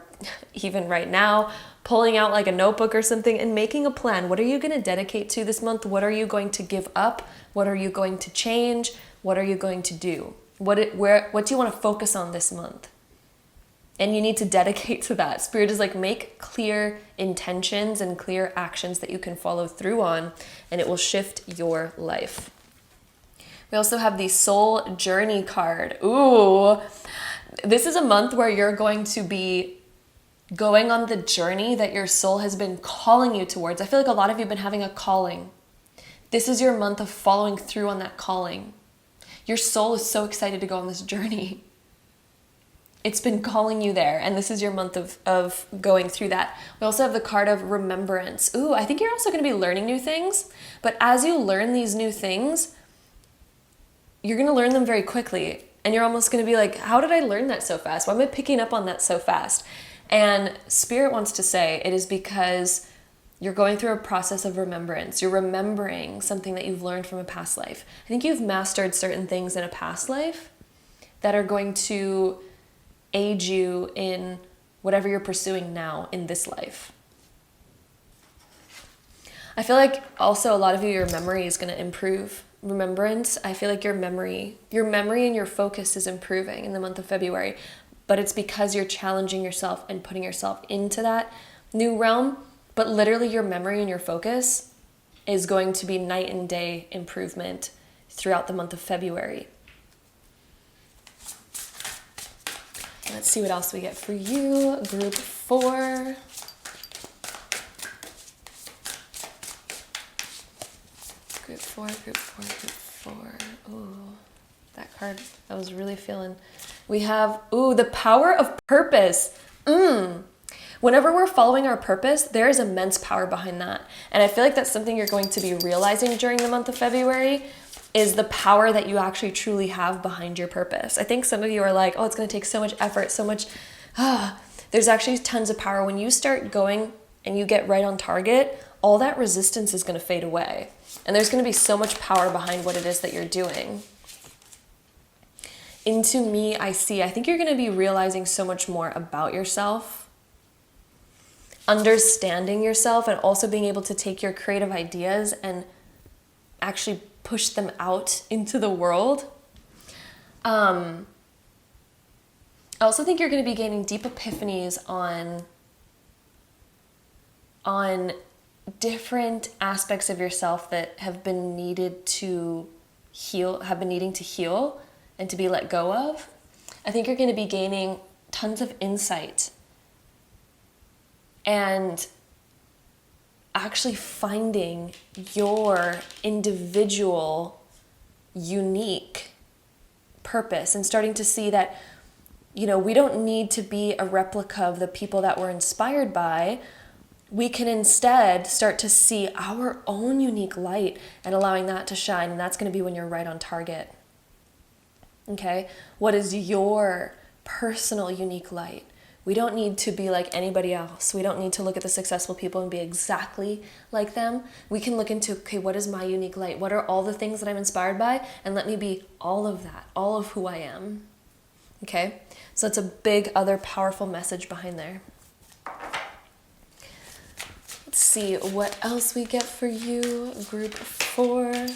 even right now, pulling out a notebook or something and making a plan. What are you going to dedicate to this month? What are you going to give up? What are you going to change? What are you going to do? What do you want to focus on this month? And you need to dedicate to that. Spirit is make clear intentions and clear actions that you can follow through on, and it will shift your life. We also have the Soul Journey card. Ooh, this is a month where you're going to be going on the journey that your soul has been calling you towards. I feel like a lot of you have been having a calling. This is your month of following through on that calling. Your soul is so excited to go on this journey. It's been calling you there, and this is your month of going through that. We also have the card of remembrance. Ooh, I think you're also going to be learning new things, but as you learn these new things, you're going to learn them very quickly, and you're almost going to be like, how did I learn that so fast? Why am I picking up on that so fast? And Spirit wants to say it is because you're going through a process of remembrance. You're remembering something that you've learned from a past life. I think you've mastered certain things in a past life that are going to aid you in whatever you're pursuing now in this life. I feel like also a lot of you, your memory is going to improve. Remembrance, I feel like your memory and your focus is improving in the month of February, but it's because you're challenging yourself and putting yourself into that new realm. But literally your memory and your focus is going to be night and day improvement throughout the month of February. Let's see what else we get for you. Group 4. Group 4. Ooh, that card I was really feeling. We have, the power of purpose. Whenever we're following our purpose, there is immense power behind that. And I feel like that's something you're going to be realizing during the month of February, is the power that you actually truly have behind your purpose. I think some of you are like, oh, it's going to take so much effort, so much there's actually tons of power. When you start going and you get right on target, all that resistance is going to fade away. And there's going to be so much power behind what it is that you're doing. Into me, I think you're going to be realizing so much more about yourself, understanding yourself, and also being able to take your creative ideas and actually push them out into the world. I also think you're going to be gaining deep epiphanies on different aspects of yourself that have been needing to heal and to be let go of. I think you're going to be gaining tons of insight and actually finding your individual, unique purpose, and starting to see that, we don't need to be a replica of the people that we're inspired by. We can instead start to see our own unique light and allowing that to shine. And that's going to be when you're right on target. Okay? What is your personal unique light? We don't need to be like anybody else. We don't need to look at the successful people and be exactly like them. We can look into, okay, what is my unique light? What are all the things that I'm inspired by? And let me be all of that, all of who I am. Okay? So it's a big other powerful message behind there. Let's see what else we get for you, group 4.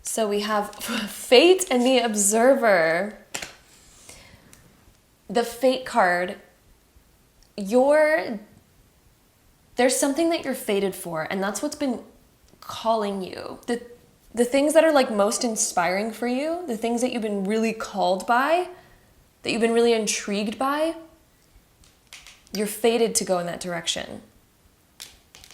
So we have Fate and the Observer. The Fate card, there's something that you're fated for, and that's what's been calling you. The things that are like most inspiring for you, the things that you've been really called by, that you've been really intrigued by, you're fated to go in that direction.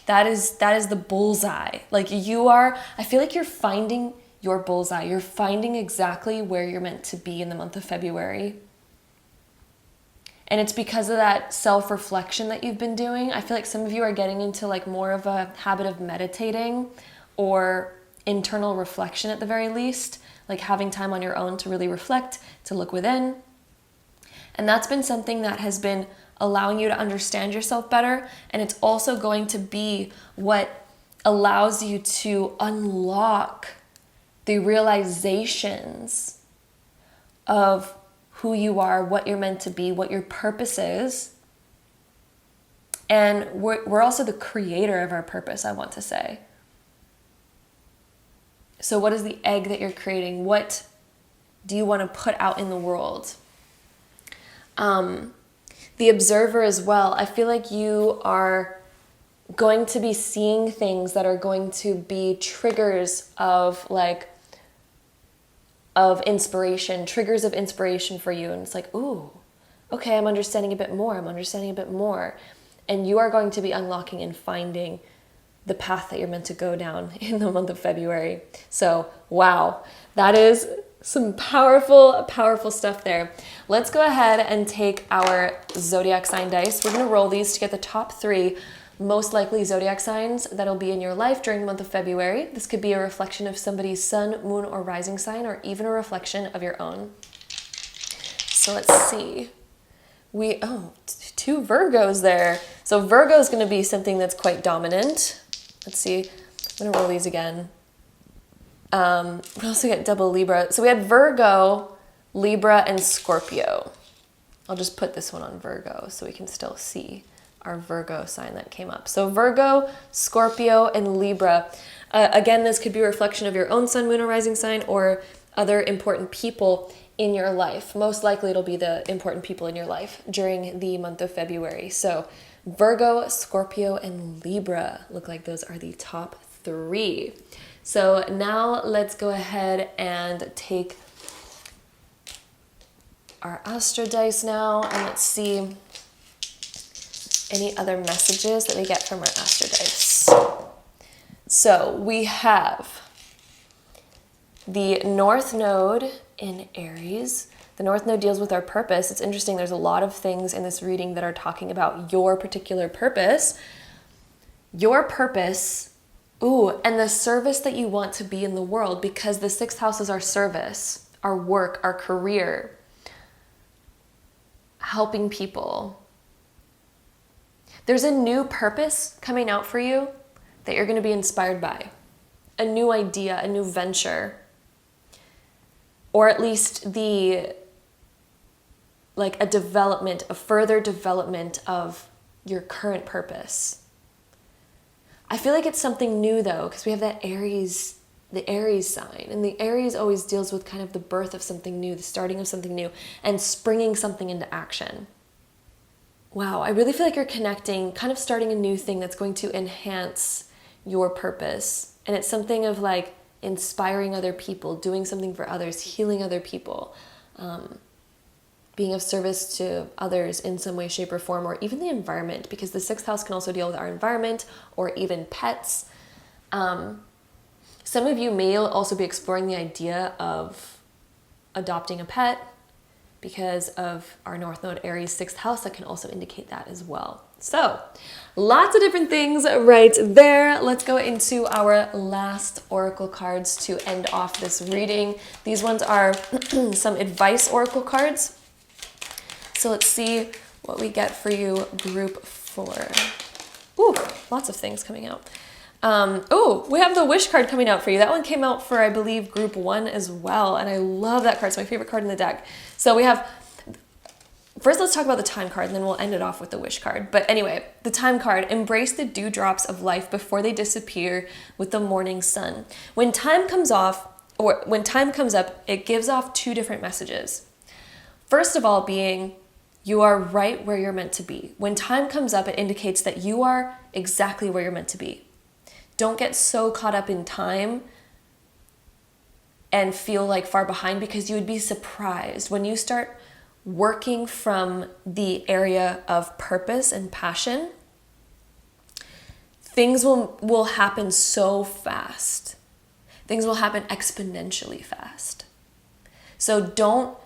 That is the bullseye. Like I feel like you're finding your bullseye. You're finding exactly where you're meant to be in the month of February. And it's because of that self-reflection that you've been doing. I feel like some of you are getting into like more of a habit of meditating or internal reflection at the very least, like having time on your own to really reflect, to look within. And that's been something that has been allowing you to understand yourself better. And it's also going to be what allows you to unlock the realizations of who you are, what you're meant to be, what your purpose is. And we're also the creator of our purpose, I want to say. So what is the egg that you're creating? What do you want to put out in the world? The Observer as well. I feel like you are going to be seeing things that are going to be triggers of inspiration, triggers of inspiration for you. And it's like, ooh, okay, I'm understanding a bit more. And you are going to be unlocking and finding the path that you're meant to go down in the month of February. So, wow, that is some powerful, powerful stuff there. Let's go ahead and take our zodiac sign dice. We're going to roll these to get the top 3 most likely zodiac signs that'll be in your life during the month of February. This could be a reflection of somebody's sun, moon, or rising sign, or even a reflection of your own. So let's see. 2 Virgos there. So Virgo is going to be something that's quite dominant. Let's see. I'm going to roll these again. We also get double Libra. So we had Virgo, Libra, and Scorpio. I'll just put this one on Virgo so we can still see our Virgo sign that came up. So Virgo, Scorpio, and Libra. Again, this could be a reflection of your own sun, moon, or rising sign, or other important people in your life. Most likely it'll be the important people in your life during the month of February. So Virgo, Scorpio, and Libra look like those are the top 3. So now let's go ahead and take our Astro dice now, and let's see any other messages that we get from our Astro dice. So we have the North Node in Aries. The North Node deals with our purpose. It's interesting, there's a lot of things in this reading that are talking about your particular purpose. Your purpose, and the service that you want to be in the world, because the 6th house is our service, our work, our career. helping people. There's a new purpose coming out for you that you're going to be inspired by. A new idea, a new venture. Or at least a development, a further development of your current purpose. I feel like it's something new though, because we have that Aries, the Aries sign. And the Aries always deals with kind of the birth of something new, the starting of something new, and springing something into action. Wow, I really feel like you're connecting, kind of starting a new thing that's going to enhance your purpose. And it's something of like inspiring other people, doing something for others, healing other people, being of service to others in some way, shape, or form, or even the environment, because the 6th house can also deal with our environment or even pets. Some of you may also be exploring the idea of adopting a pet because of our North Node Aries 6th house. That can also indicate that as well. So lots of different things right there. Let's go into our last oracle cards to end off this reading. These ones are some advice oracle cards. So let's see what we get for you, group 4. Ooh, lots of things coming out. Oh, we have the wish card coming out for you. That one came out for, I believe, group 1 as well. And I love that card. It's my favorite card in the deck. So we have, first let's talk about the time card and then we'll end it off with the wish card. But anyway, the time card, embrace the dewdrops of life before they disappear with the morning sun. When time comes up, it gives off 2 different messages. First of all being, you are right where you're meant to be. When time comes up, it indicates that you are exactly where you're meant to be. Don't get so caught up in time and feel like far behind, because you would be surprised when you start working from the area of purpose and passion. Things will happen so fast. Things will happen exponentially fast. So don't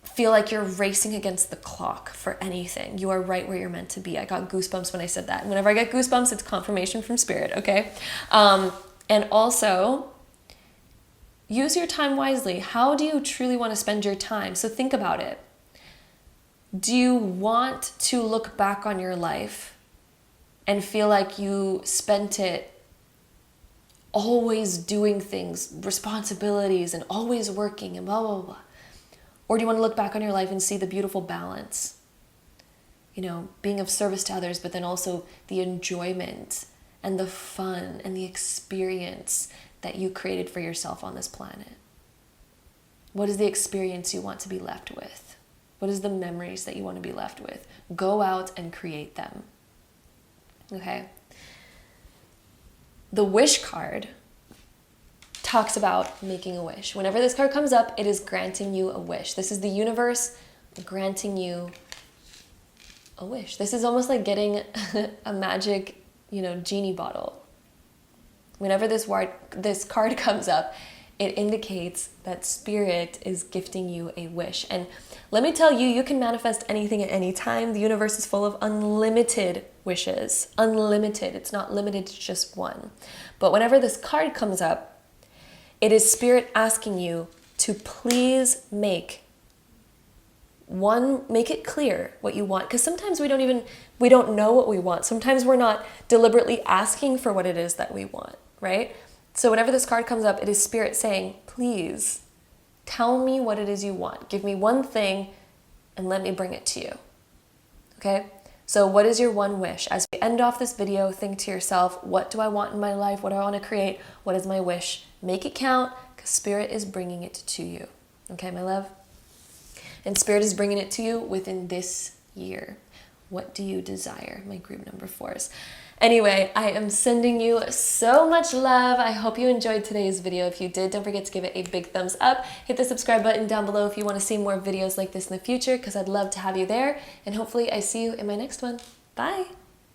feel like you're racing against the clock for anything. You are right where you're meant to be. I got goosebumps when I said that. And whenever I get goosebumps, it's confirmation from spirit, okay? And also, use your time wisely. How do you truly want to spend your time? So think about it. Do you want to look back on your life and feel like you spent it always doing things, responsibilities, and always working and blah, blah, blah? Or do you want to look back on your life and see the beautiful balance? You know, being of service to others, but then also the enjoyment and the fun and the experience that you created for yourself on this planet. What is the experience you want to be left with? What is the memories that you want to be left with? Go out and create them. Okay? The wish card talks about making a wish. Whenever this card comes up, it is granting you a wish. This is the universe granting you a wish. This is almost like getting a magic, genie bottle. Whenever this card comes up, it indicates that spirit is gifting you a wish. And let me tell you, you can manifest anything at any time. The universe is full of unlimited wishes. Unlimited. It's not limited to just one. But whenever this card comes up, it is spirit asking you to please make it clear what you want. Because sometimes we don't know what we want. Sometimes we're not deliberately asking for what it is that we want, right? So whenever this card comes up, it is spirit saying, please tell me what it is you want. Give me one thing and let me bring it to you. Okay? So what is your one wish? As we end off this video, think to yourself, what do I want in my life? What do I want to create? What is my wish? Make it count, because spirit is bringing it to you. Okay, my love? And spirit is bringing it to you within this year. What do you desire? My group number 4s. Anyway, I am sending you so much love. I hope you enjoyed today's video. If you did, don't forget to give it a big thumbs up. Hit the subscribe button down below if you want to see more videos like this in the future, because I'd love to have you there. And hopefully I see you in my next one. Bye.